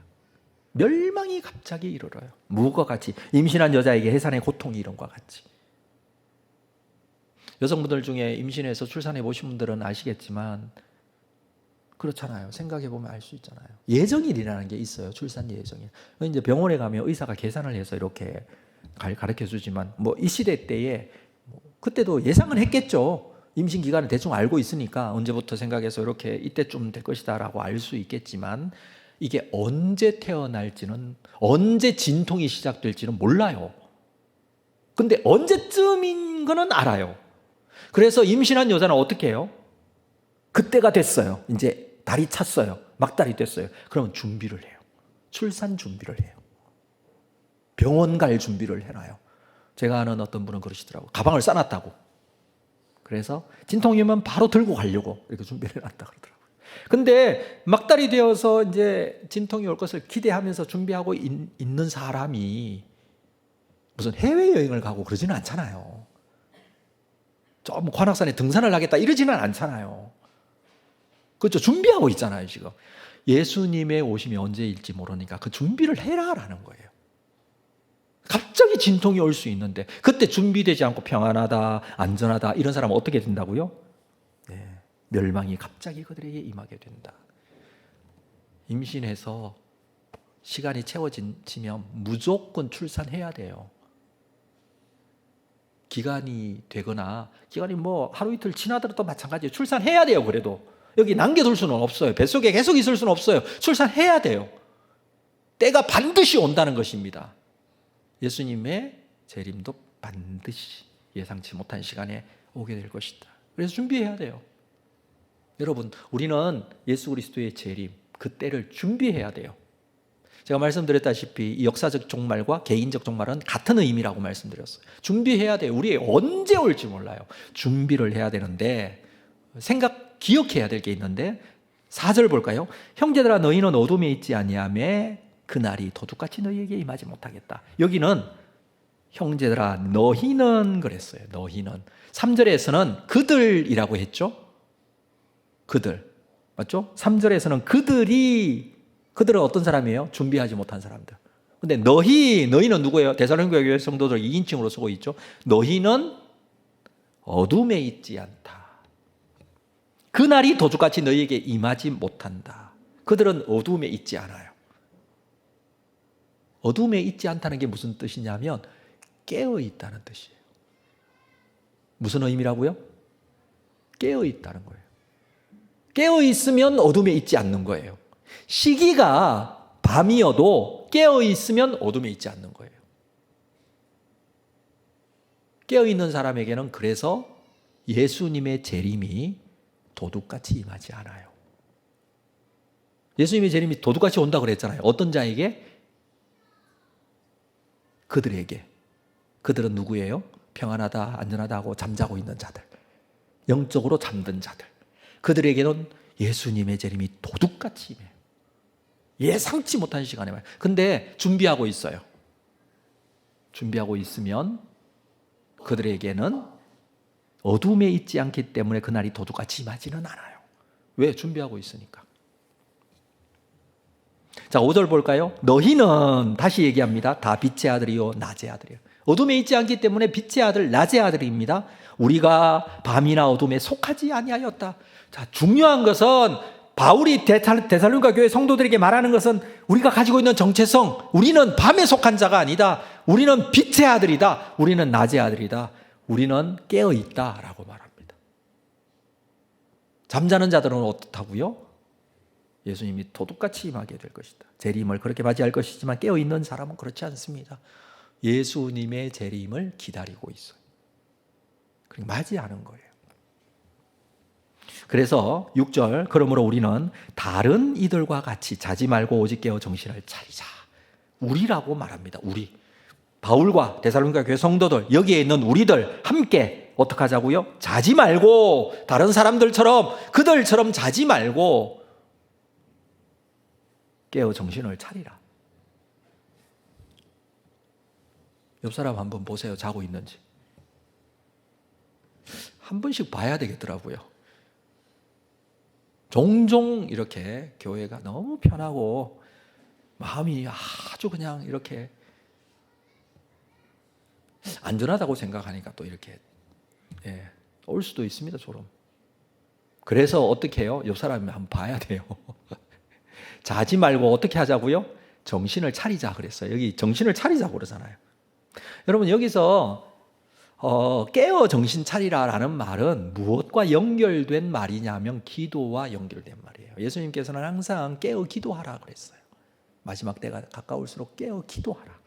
멸망이 갑자기 이르러요. 무엇과 같이? 임신한 여자에게 해산의 고통이 이런 것과 같이. 여성분들 중에 임신해서 출산해 보신 분들은 아시겠지만 그렇잖아요. 생각해 보면 알 수 있잖아요. 예정일이라는 게 있어요. 출산 예정일. 이제 병원에 가면 의사가 계산을 해서 이렇게 가르쳐 주지만 뭐 이 시대 때에 그때도 예상은 했겠죠. 임신 기간을 대충 알고 있으니까 언제부터 생각해서 이렇게 이때쯤 될 것이다라고 알 수 있겠지만 이게 언제 태어날지는, 언제 진통이 시작될지는 몰라요. 근데 언제쯤인 거는 알아요. 그래서 임신한 여자는 어떻게 해요? 그때가 됐어요. 이제 달이 찼어요. 막달이 됐어요. 그러면 준비를 해요. 출산 준비를 해요. 병원 갈 준비를 해놔요. 제가 아는 어떤 분은 그러시더라고요. 가방을 싸놨다고. 그래서 진통이 오면 바로 들고 가려고 이렇게 준비를 해놨다 그러더라고요. 근데 막달이 되어서 이제 진통이 올 것을 기대하면서 준비하고 있는 사람이 무슨 해외여행을 가고 그러지는 않잖아요. 좀 관악산에 등산을 하겠다 이러지는 않잖아요. 그렇죠. 준비하고 있잖아요, 지금. 예수님의 오심이 언제일지 모르니까 그 준비를 해라라는 거예요. 갑자기 진통이 올 수 있는데 그때 준비되지 않고 평안하다, 안전하다 이런 사람은 어떻게 된다고요? 네, 멸망이 갑자기 그들에게 임하게 된다. 임신해서 시간이 채워지면 무조건 출산해야 돼요. 기간이 되거나 기간이 뭐 하루 이틀 지나더라도 마찬가지예요. 출산해야 돼요. 그래도 여기 남겨둘 수는 없어요. 뱃속에 계속 있을 수는 없어요. 출산해야 돼요. 때가 반드시 온다는 것입니다. 예수님의 재림도 반드시 예상치 못한 시간에 오게 될 것이다. 그래서 준비해야 돼요. 여러분, 우리는 예수 그리스도의 재림, 그 때를 준비해야 돼요. 제가 말씀드렸다시피 이 역사적 종말과 개인적 종말은 같은 의미라고 말씀드렸어요. 준비해야 돼요. 우리 언제 올지 몰라요. 준비를 해야 되는데 기억해야 될 게 있는데 4절 볼까요? 형제들아 너희는 어둠에 있지 아니하며 그날이 도둑같이 너희에게 임하지 못하겠다. 여기는 형제들아 너희는 그랬어요. 너희는 3절에서는 그들이라고 했죠. 그들 맞죠? 3절에서는 그들은 어떤 사람이에요? 준비하지 못한 사람들. 근데 너희는 누구예요? 데살로니가 교회 성도들 2인칭으로 쓰고 있죠. 너희는 어둠에 있지 않다. 그날이 도둑같이 너희에게 임하지 못한다. 그들은 어둠에 있지 않아요. 어둠에 있지 않다는 게 무슨 뜻이냐면 깨어 있다는 뜻이에요. 무슨 의미라고요? 깨어 있다는 거예요. 깨어 있으면 어둠에 있지 않는 거예요. 시기가 밤이어도 깨어 있으면 어둠에 있지 않는 거예요. 깨어 있는 사람에게는 그래서 예수님의 재림이 도둑같이 임하지 않아요. 예수님의 재림이 도둑같이 온다 그랬잖아요. 어떤 자에게? 그들에게. 그들은 누구예요? 평안하다, 안전하다 하고 잠자고 있는 자들. 영적으로 잠든 자들. 그들에게는 예수님의 재림이 도둑같이 임해요. 예상치 못한 시간에 와요. 근데 준비하고 있어요. 준비하고 있으면 그들에게는 어둠에 있지 않기 때문에 그날이 도둑같이 임하지는 않아요. 왜? 준비하고 있으니까. 자, 5절 볼까요? 너희는 다시 얘기합니다. 다 빛의 아들이요 낮의 아들이요. 어둠에 있지 않기 때문에 빛의 아들 낮의 아들입니다. 우리가 밤이나 어둠에 속하지 아니하였다. 자, 중요한 것은 바울이 데살로니가 교회 성도들에게 말하는 것은 우리가 가지고 있는 정체성, 우리는 밤에 속한 자가 아니다. 우리는 빛의 아들이다. 우리는 낮의 아들이다. 우리는 깨어 있다라고 말합니다. 잠자는 자들은 어떻다고요? 예수님이 도둑같이 임하게 될 것이다. 재림을 그렇게 맞이할 것이지만 깨어 있는 사람은 그렇지 않습니다. 예수님의 재림을 기다리고 있어요. 그리고 맞이하는 거예요. 그래서 6절 그러므로 우리는 다른 이들과 같이 자지 말고 오직 깨어 정신을 차리자. 우리라고 말합니다. 우리. 바울과 데살로니가 교회 성도들 여기에 있는 우리들 함께 어떻게 하자고요? 자지 말고 다른 사람들처럼 그들처럼 자지 말고 깨어 정신을 차리라. 옆 사람 한번 보세요. 자고 있는지. 한 번씩 봐야 되겠더라고요. 종종 이렇게 교회가 너무 편하고 마음이 아주 그냥 이렇게 안전하다고 생각하니까 또 이렇게 올 수도 있습니다. 졸음. 그래서 어떻게 해요? 옆 사람이 한번 봐야 돼요. 자지 말고 어떻게 하자고요? 정신을 차리자 그랬어요. 여기 정신을 차리자고 그러잖아요. 여러분 여기서 깨어 정신 차리라라는 말은 무엇과 연결된 말이냐면 기도와 연결된 말이에요. 예수님께서는 항상 깨어 기도하라 그랬어요. 마지막 때가 가까울수록 깨어 기도하라.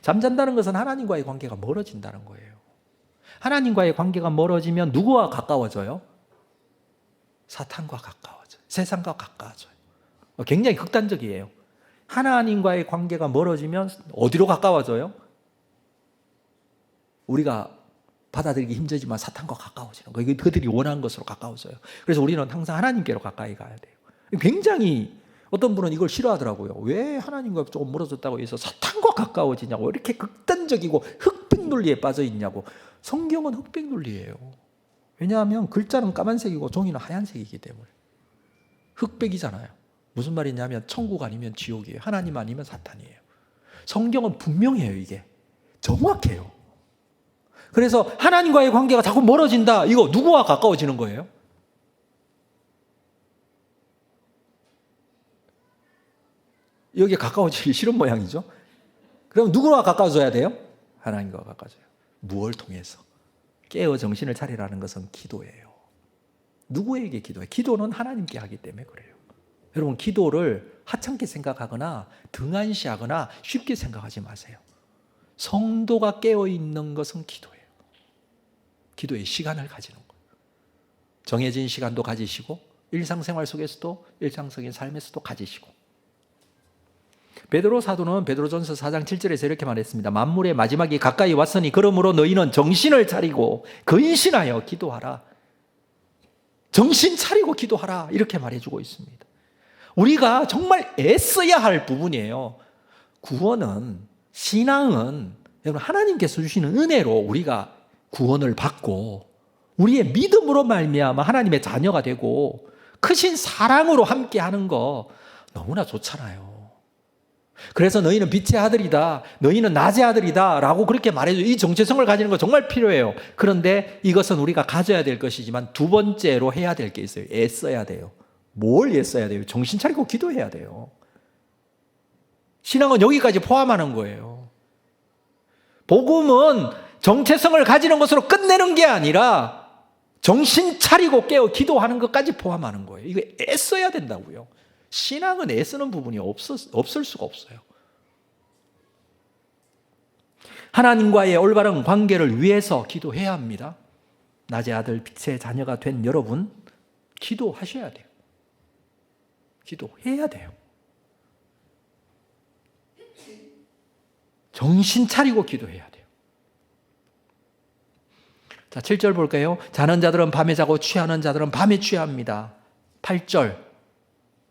잠잔다는 것은 하나님과의 관계가 멀어진다는 거예요. 하나님과의 관계가 멀어지면 누구와 가까워져요? 사탄과 가까워져요. 세상과 가까워져요. 굉장히 극단적이에요. 하나님과의 관계가 멀어지면 어디로 가까워져요? 우리가 받아들이기 힘들지만 사탄과 가까워지는 거예요. 그들이 원하는 것으로 가까워져요. 그래서 우리는 항상 하나님께로 가까이 가야 돼요. 굉장히 어떤 분은 이걸 싫어하더라고요. 왜 하나님과 조금 멀어졌다고 해서 사탄과 가까워지냐고, 이렇게 극단적이고 흑백 논리에 빠져 있냐고. 성경은 흑백 논리예요. 왜냐하면 글자는 까만색이고 종이는 하얀색이기 때문에. 흑백이잖아요. 무슨 말이냐면 천국 아니면 지옥이에요. 하나님 아니면 사탄이에요. 성경은 분명해요. 이게 정확해요. 그래서 하나님과의 관계가 자꾸 멀어진다. 이거 누구와 가까워지는 거예요? 여기에 가까워지기 싫은 모양이죠. 그럼 누구와 가까워져야 돼요? 하나님과 가까워져요. 무엇을 통해서? 깨어 정신을 차리라는 것은 기도예요. 누구에게 기도해요? 기도는 하나님께 하기 때문에 그래요. 여러분, 기도를 하찮게 생각하거나 등한시하거나 쉽게 생각하지 마세요. 성도가 깨어있는 것은 기도예요. 기도의 시간을 가지는 거예요. 정해진 시간도 가지시고 일상생활 속에서도 일상적인 삶에서도 가지시고. 베드로 사도는 베드로전서 4장 7절에서 이렇게 말했습니다. 만물의 마지막이 가까이 왔으니 그러므로 너희는 정신을 차리고 근신하여 기도하라. 정신 차리고 기도하라. 이렇게 말해주고 있습니다. 우리가 정말 애써야 할 부분이에요. 구원은, 신앙은 여러분 하나님께서 주시는 은혜로 우리가 구원을 받고 우리의 믿음으로 말미암아 하나님의 자녀가 되고 크신 사랑으로 함께하는 거 너무나 좋잖아요. 그래서 너희는 빛의 아들이다, 너희는 낮의 아들이다 라고 그렇게 말해줘. 이 정체성을 가지는 거 정말 필요해요. 그런데 이것은 우리가 가져야 될 것이지만 두 번째로 해야 될 게 있어요. 애써야 돼요. 뭘 애써야 돼요? 정신 차리고 기도해야 돼요. 신앙은 여기까지 포함하는 거예요. 복음은 정체성을 가지는 것으로 끝내는 게 아니라 정신 차리고 깨어 기도하는 것까지 포함하는 거예요. 이거 애써야 된다고요. 신앙은 애쓰는 부분이 없을 수가 없어요. 하나님과의 올바른 관계를 위해서 기도해야 합니다. 낮의 아들 빛의 자녀가 된 여러분, 기도하셔야 돼요. 기도해야 돼요. 정신 차리고 기도해야 돼요. 자, 7절 볼까요? 자는 자들은 밤에 자고 취하는 자들은 밤에 취합니다. 8절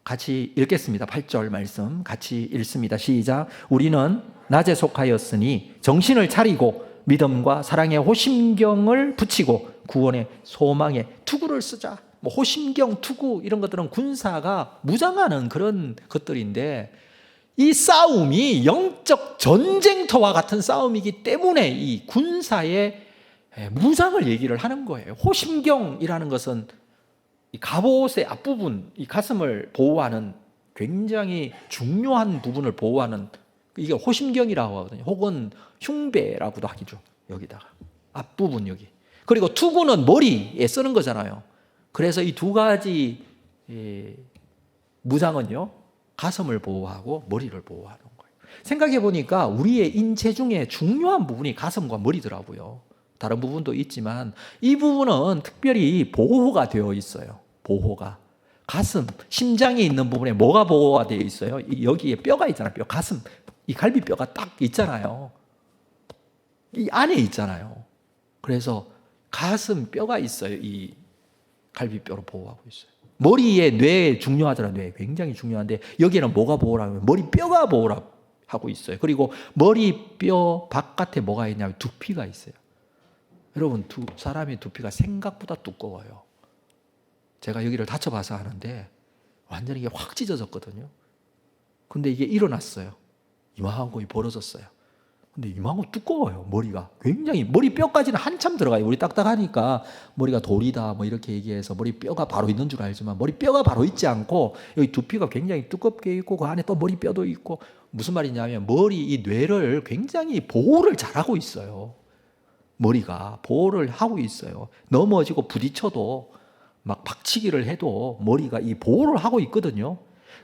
같이 읽겠습니다. 8절 말씀 같이 읽습니다. 시작. 우리는 낮에 속하였으니 정신을 차리고 믿음과 사랑의 호심경을 붙이고 구원의 소망의 투구를 쓰자. 뭐 호심경, 투구 이런 것들은 군사가 무장하는 그런 것들인데 이 싸움이 영적 전쟁터와 같은 싸움이기 때문에 이 군사의 무장을 얘기를 하는 거예요. 호심경이라는 것은 이 갑옷의 앞부분, 이 가슴을 보호하는 굉장히 중요한 부분을 보호하는 이게 호심경이라고 하거든요. 혹은 흉배라고도 하기죠. 여기다가 앞부분 여기. 그리고 투구는 머리에 쓰는 거잖아요. 그래서 이 두 가지 무장은요, 가슴을 보호하고 머리를 보호하는 거예요. 생각해 보니까 우리의 인체 중에 중요한 부분이 가슴과 머리더라고요. 다른 부분도 있지만 이 부분은 특별히 보호가 되어 있어요. 보호가. 가슴, 심장이 있는 부분에 뭐가 보호가 되어 있어요? 여기에 뼈가 있잖아요. 뼈, 가슴, 이 갈비뼈가 딱 있잖아요. 이 안에 있잖아요. 그래서 가슴 뼈가 있어요. 이 갈비뼈로 보호하고 있어요. 머리에 뇌 중요하잖아요. 뇌 굉장히 중요한데 여기는 뭐가 보호라면 머리뼈가 보호를 하고 있어요. 그리고 머리뼈 바깥에 뭐가 있냐면 두피가 있어요. 여러분, 사람의 두피가 생각보다 두꺼워요. 제가 여기를 다쳐봐서 하는데 완전히 이게 확 찢어졌거든요. 근데 이게 일어났어요. 이만한 거 벌어졌어요. 근데 이만한 거 두꺼워요. 머리가 굉장히, 머리뼈까지는 한참 들어가요. 우리 딱딱하니까 머리가 돌이다 뭐 이렇게 얘기해서 머리뼈가 바로 있는 줄 알지만 머리뼈가 바로 있지 않고 여기 두피가 굉장히 두껍게 있고 그 안에 또 머리뼈도 있고, 무슨 말이냐면 이 뇌를 굉장히 보호를 잘하고 있어요. 머리가 보호를 하고 있어요. 넘어지고 부딪혀도 막 박치기를 해도 머리가 이 보호를 하고 있거든요.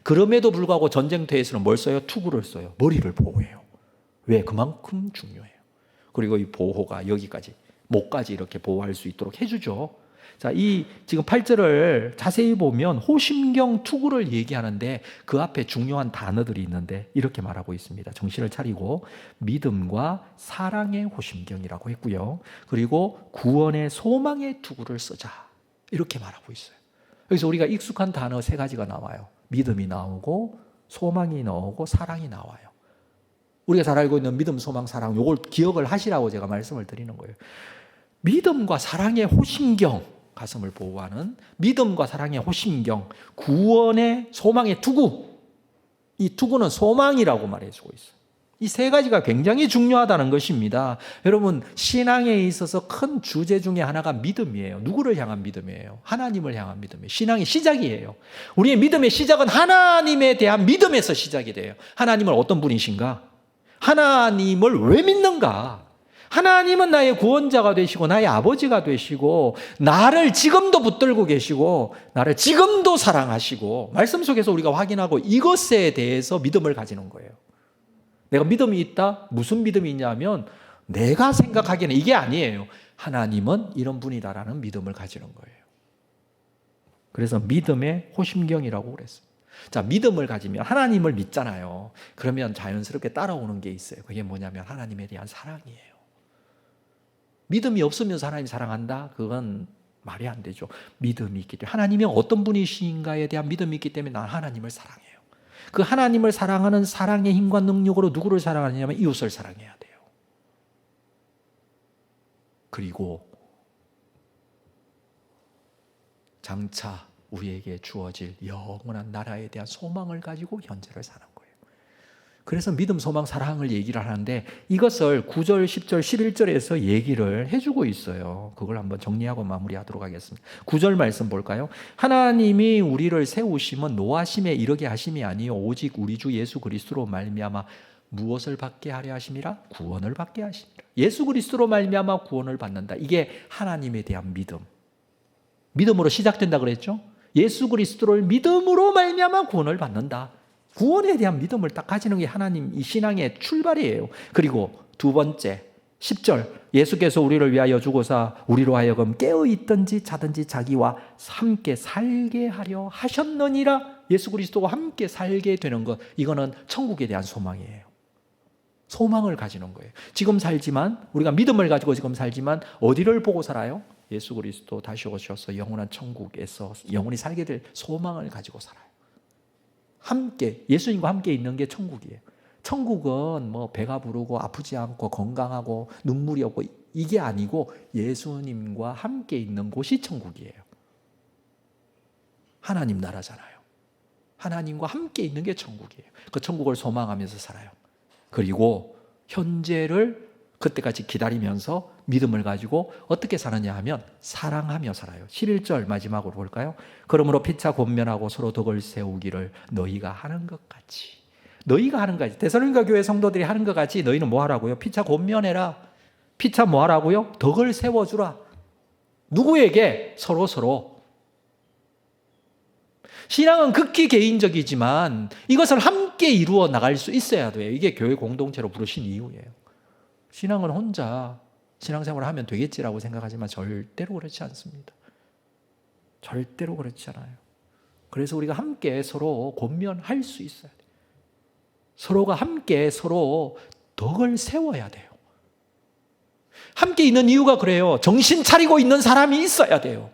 그럼에도 불구하고 전쟁터에서는 뭘 써요? 투구를 써요. 머리를 보호해요. 왜? 그만큼 중요해요. 그리고 이 보호가 여기까지, 목까지 이렇게 보호할 수 있도록 해주죠. 자, 이 지금 8절을 자세히 보면 호심경 투구를 얘기하는데 그 앞에 중요한 단어들이 있는데 이렇게 말하고 있습니다. 정신을 차리고 믿음과 사랑의 호심경이라고 했고요. 그리고 구원의 소망의 투구를 쓰자. 이렇게 말하고 있어요. 여기서 우리가 익숙한 단어 3가지가 나와요. 믿음이 나오고 소망이 나오고 사랑이 나와요. 우리가 잘 알고 있는 믿음, 소망, 사랑, 이걸 기억을 하시라고 제가 말씀을 드리는 거예요. 믿음과 사랑의 호심경, 가슴을 보호하는 믿음과 사랑의 호심경, 구원의 소망의 투구. 이 투구는 소망이라고 말해주고 있어요. 이 3가지가 굉장히 중요하다는 것입니다. 여러분, 신앙에 있어서 큰 주제 중에 하나가 믿음이에요. 누구를 향한 믿음이에요? 하나님을 향한 믿음이에요. 신앙의 시작이에요. 우리의 믿음의 시작은 하나님에 대한 믿음에서 시작이 돼요. 하나님은 어떤 분이신가? 하나님을 왜 믿는가? 하나님은 나의 구원자가 되시고 나의 아버지가 되시고 나를 지금도 붙들고 계시고 나를 지금도 사랑하시고 말씀 속에서 우리가 확인하고 이것에 대해서 믿음을 가지는 거예요. 내가 믿음이 있다? 무슨 믿음이 있냐면 내가 생각하기에는 이게 아니에요. 하나님은 이런 분이다라는 믿음을 가지는 거예요. 그래서 믿음의 호심경이라고 그랬어요. 자, 믿음을 가지면 하나님을 믿잖아요. 그러면 자연스럽게 따라오는 게 있어요. 그게 뭐냐면 하나님에 대한 사랑이에요. 믿음이 없으면서 하나님 사랑한다? 그건 말이 안 되죠. 믿음이 있기 때문에 하나님이 어떤 분이신가에 대한 믿음이 있기 때문에 난 하나님을 사랑해요. 그 하나님을 사랑하는 사랑의 힘과 능력으로 누구를 사랑하냐면 이웃을 사랑해야 돼요. 그리고 장차 우리에게 주어질 영원한 나라에 대한 소망을 가지고 현재를 사는 거예요. 그래서 믿음, 소망, 사랑을 얘기를 하는데 이것을 9절, 10절, 11절에서 얘기를 해주고 있어요. 그걸 한번 정리하고 마무리하도록 하겠습니다. 9절 말씀 볼까요? 하나님이 우리를 세우심은 노하심에 이르게 하심이 아니요 오직 우리 주 예수 그리스도로 말미암아 무엇을 받게 하려 하심이라? 구원을 받게 하심이라. 예수 그리스도로 말미암아 구원을 받는다. 이게 하나님에 대한 믿음. 믿음으로 시작된다 그랬죠? 예수 그리스도를 믿음으로 말미암아 구원을 받는다. 구원에 대한 믿음을 딱 가지는 게 하나님 이 신앙의 출발이에요. 그리고 2번째 10절 예수께서 우리를 위하여 주고사 우리로 하여금 깨어있든지 자든지 자기와 함께 살게 하려 하셨느니라. 예수 그리스도와 함께 살게 되는 것, 이거는 천국에 대한 소망이에요. 소망을 가지는 거예요. 지금 살지만 우리가 믿음을 가지고 지금 살지만 어디를 보고 살아요? 예수 그리스도 다시 오셔서 영원한 천국에서 영원히 살게 될 소망을 가지고 살아요. 함께 예수님과 함께 있는 게 천국이에요. 천국은 뭐 배가 부르고 아프지 않고 건강하고 눈물이 없고 이게 아니고 예수님과 함께 있는 곳이 천국이에요. 하나님 나라잖아요. 하나님과 함께 있는 게 천국이에요. 그 천국을 소망하면서 살아요. 그리고 현재를 그때까지 기다리면서 믿음을 가지고 어떻게 사느냐 하면 사랑하며 살아요. 11절 마지막으로 볼까요? 그러므로 피차 권면하고 서로 덕을 세우기를 너희가 하는 것 같이. 너희가 하는 것 같이. 데살로니가 교회 성도들이 하는 것 같이 너희는 뭐 하라고요? 피차 권면해라. 피차 뭐 하라고요? 덕을 세워주라. 누구에게? 서로. 신앙은 극히 개인적이지만 이것을 함께 이루어 나갈 수 있어야 돼요. 이게 교회 공동체로 부르신 이유예요. 신앙은 혼자 신앙생활을 하면 되겠지라고 생각하지만 절대로 그렇지 않습니다. 절대로 그렇지 않아요. 그래서 우리가 함께 서로 권면할 수 있어야 돼요. 서로가 함께 서로 덕을 세워야 돼요. 함께 있는 이유가 그래요. 정신 차리고 있는 사람이 있어야 돼요.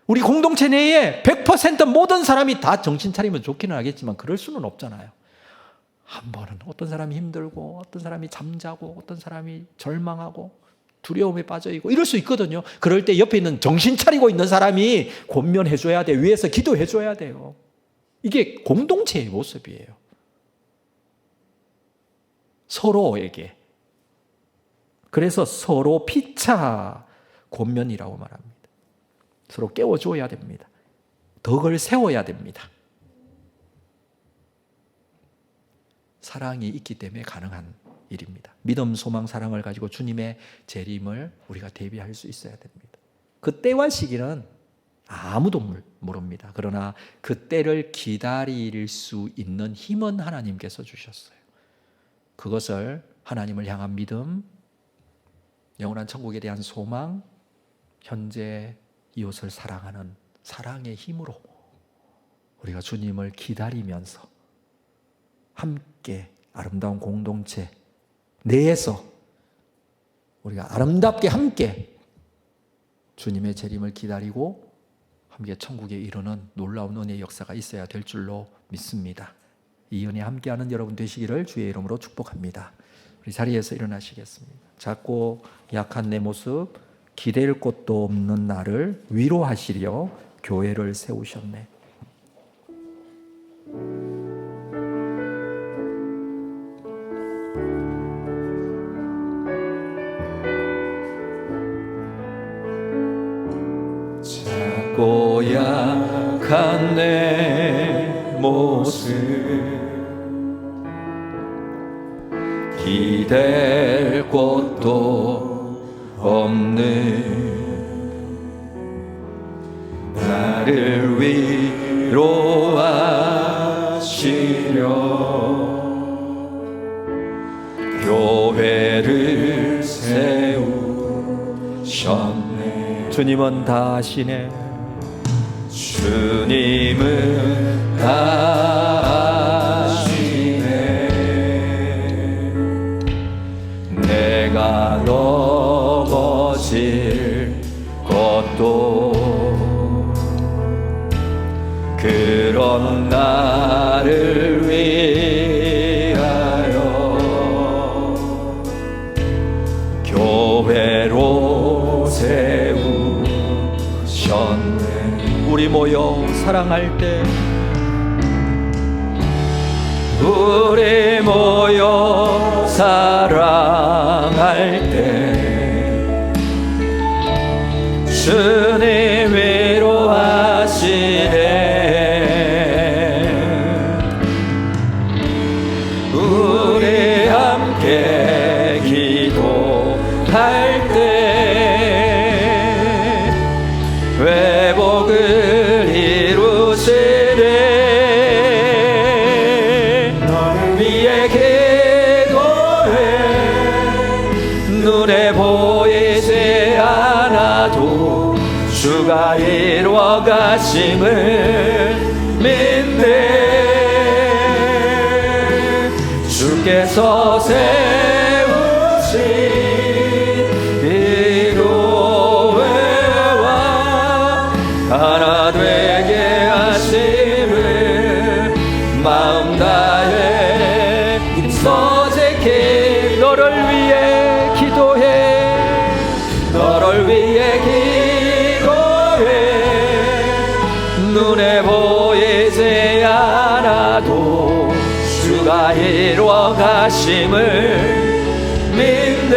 우리 공동체 내에 100% 모든 사람이 다 정신 차리면 좋기는 하겠지만 그럴 수는 없잖아요. 한 번은 어떤 사람이 힘들고 어떤 사람이 잠자고 어떤 사람이 절망하고 두려움에 빠져있고 이럴 수 있거든요. 그럴 때 옆에 있는 정신 차리고 있는 사람이 권면해 줘야 돼요. 위에서 기도해 줘야 돼요. 이게 공동체의 모습이에요. 서로에게. 그래서 서로 피차 권면이라고 말합니다. 서로 깨워줘야 됩니다. 덕을 세워야 됩니다. 사랑이 있기 때문에 가능한 일입니다. 믿음, 소망, 사랑을 가지고 주님의 재림을 우리가 대비할 수 있어야 됩니다. 그 때와 시기는 아무도 모릅니다. 그러나 그 때를 기다릴 수 있는 힘은 하나님께서 주셨어요. 그것을 하나님을 향한 믿음, 영원한 천국에 대한 소망, 현재 이웃을 사랑하는 사랑의 힘으로 우리가 주님을 기다리면서 함께 아름다운 공동체 내에서 우리가 아름답게 함께 주님의 재림을 기다리고 함께 천국에 이르는 놀라운 은혜의 역사가 있어야 될 줄로 믿습니다. 이 은혜 함께하는 여러분 되시기를 주의 이름으로 축복합니다. 우리 자리에서 일어나시겠습니다. 작고 약한 내 모습, 기댈 곳도 없는 나를 위로하시려 교회를 세우셨네. 작고 약한 내 모습, 기댈 곳도 없는 나를 위로하시려 교회를 세우셨네. 주님은 다 아시네. 주님은 다 아시네. 내가 넘어질 것도 그런 나를 위하여 교회로 세우셨네. 우리 모여 사랑할 때, 우리 모여 사랑할 때 주님 위로하시네. 우리 함께 기도할 때 회복을 이루시네. 너를 위해 기도해. 눈에 보이지 않아도 주가 이루어 가심을 믿네. 주께서 세우신 이 교회와 하나 되게 하심을 마음 다해 힘써지기. 너를 위해 기도해. 너를 위해 기도해. 눈에 보이지 않아도 주가 이루어 가심을 믿네.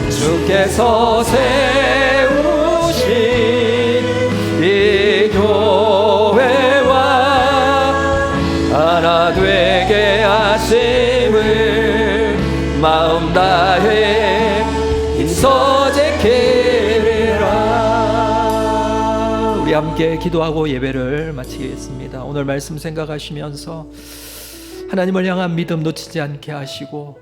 주께서 세우신 이 교회와 하나 되게 하심을 마음 다해 힘써지키리라. 우리 함께 기도하고 예배를 마치겠습니다. 오늘 말씀 생각하시면서 하나님을 향한 믿음 놓치지 않게 하시고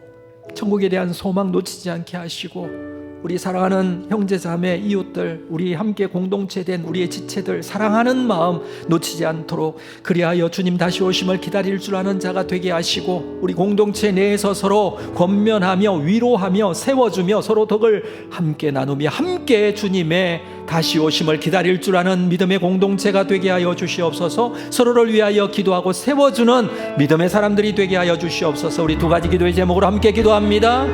천국에 대한 소망 놓치지 않게 하시고 우리 사랑하는 형제자매 이웃들, 우리 함께 공동체된 우리의 지체들 사랑하는 마음 놓치지 않도록, 그리하여 주님 다시 오심을 기다릴 줄 아는 자가 되게 하시고 우리 공동체 내에서 서로 권면하며 위로하며 세워주며 서로 덕을 함께 나누며 함께 주님의 다시 오심을 기다릴 줄 아는 믿음의 공동체가 되게 하여 주시옵소서. 서로를 위하여 기도하고 세워주는 믿음의 사람들이 되게 하여 주시옵소서. 우리 두 가지 기도의 제목으로 함께 기도합니다.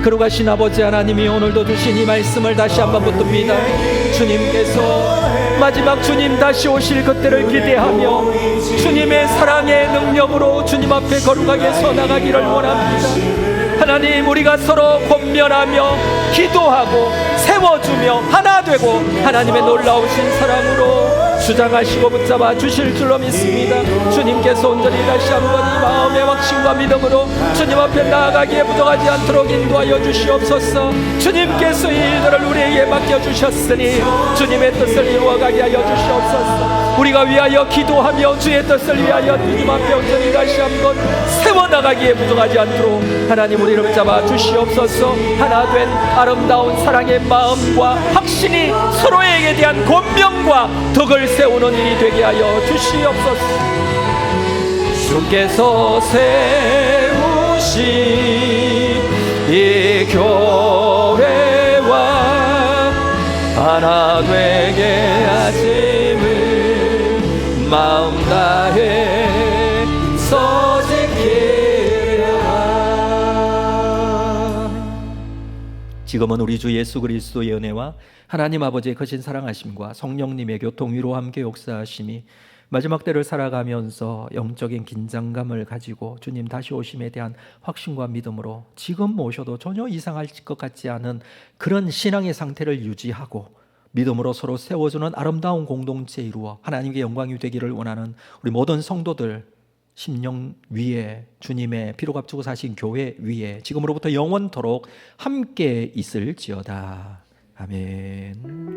거룩하신 아버지 하나님이 오늘도 주신 이 말씀을 다시 한번 붙듭니다. 주님께서 마지막 주님 다시 오실 그때를 기대하며 주님의 사랑의 능력으로 주님 앞에 거룩하게 서 나가기를 원합니다. 하나님, 우리가 서로 권면하며 기도하고 세워주며 하나 되고 하나님의 놀라우신 사랑으로 주장하시고 붙잡아 주실 줄로 믿습니다. 주님께서 온전히 다시 한번 이 마음의 확신과 믿음으로 주님 앞에 나아가기에 부족하지 않도록 인도하여 주시옵소서. 주님께서 이 일들을 우리에게 맡겨주셨으니 주님의 뜻을 이루어가게 하여 주시옵소서. 우리가 위하여 기도하며 주의 뜻을 위하여 믿음 앞에 온전히 다시 한번 세워나가기에 부족하지 않도록 하나님 우리를 붙잡아 주시옵소서. 하나 된 아름다운 사랑의 마음과 확신이 서로에게 대한 권명과 덕을 세우는 일이 되게 하여 주시옵소서. 주께서 세우신 이 교회와 하나 되게 하심을 마음 다해 서지키라. 지금은 우리 주 예수 그리스도의 은혜와 하나님 아버지의 크신 사랑하심과 성령님의 교통위로 함께 역사하심이 마지막 때를 살아가면서 영적인 긴장감을 가지고 주님 다시 오심에 대한 확신과 믿음으로 지금 모셔도 전혀 이상할 것 같지 않은 그런 신앙의 상태를 유지하고 믿음으로 서로 세워주는 아름다운 공동체 이루어 하나님께 영광이 되기를 원하는 우리 모든 성도들 심령 위에 주님의 피로 값주고 사신 교회 위에 지금으로부터 영원토록 함께 있을지어다. 아멘.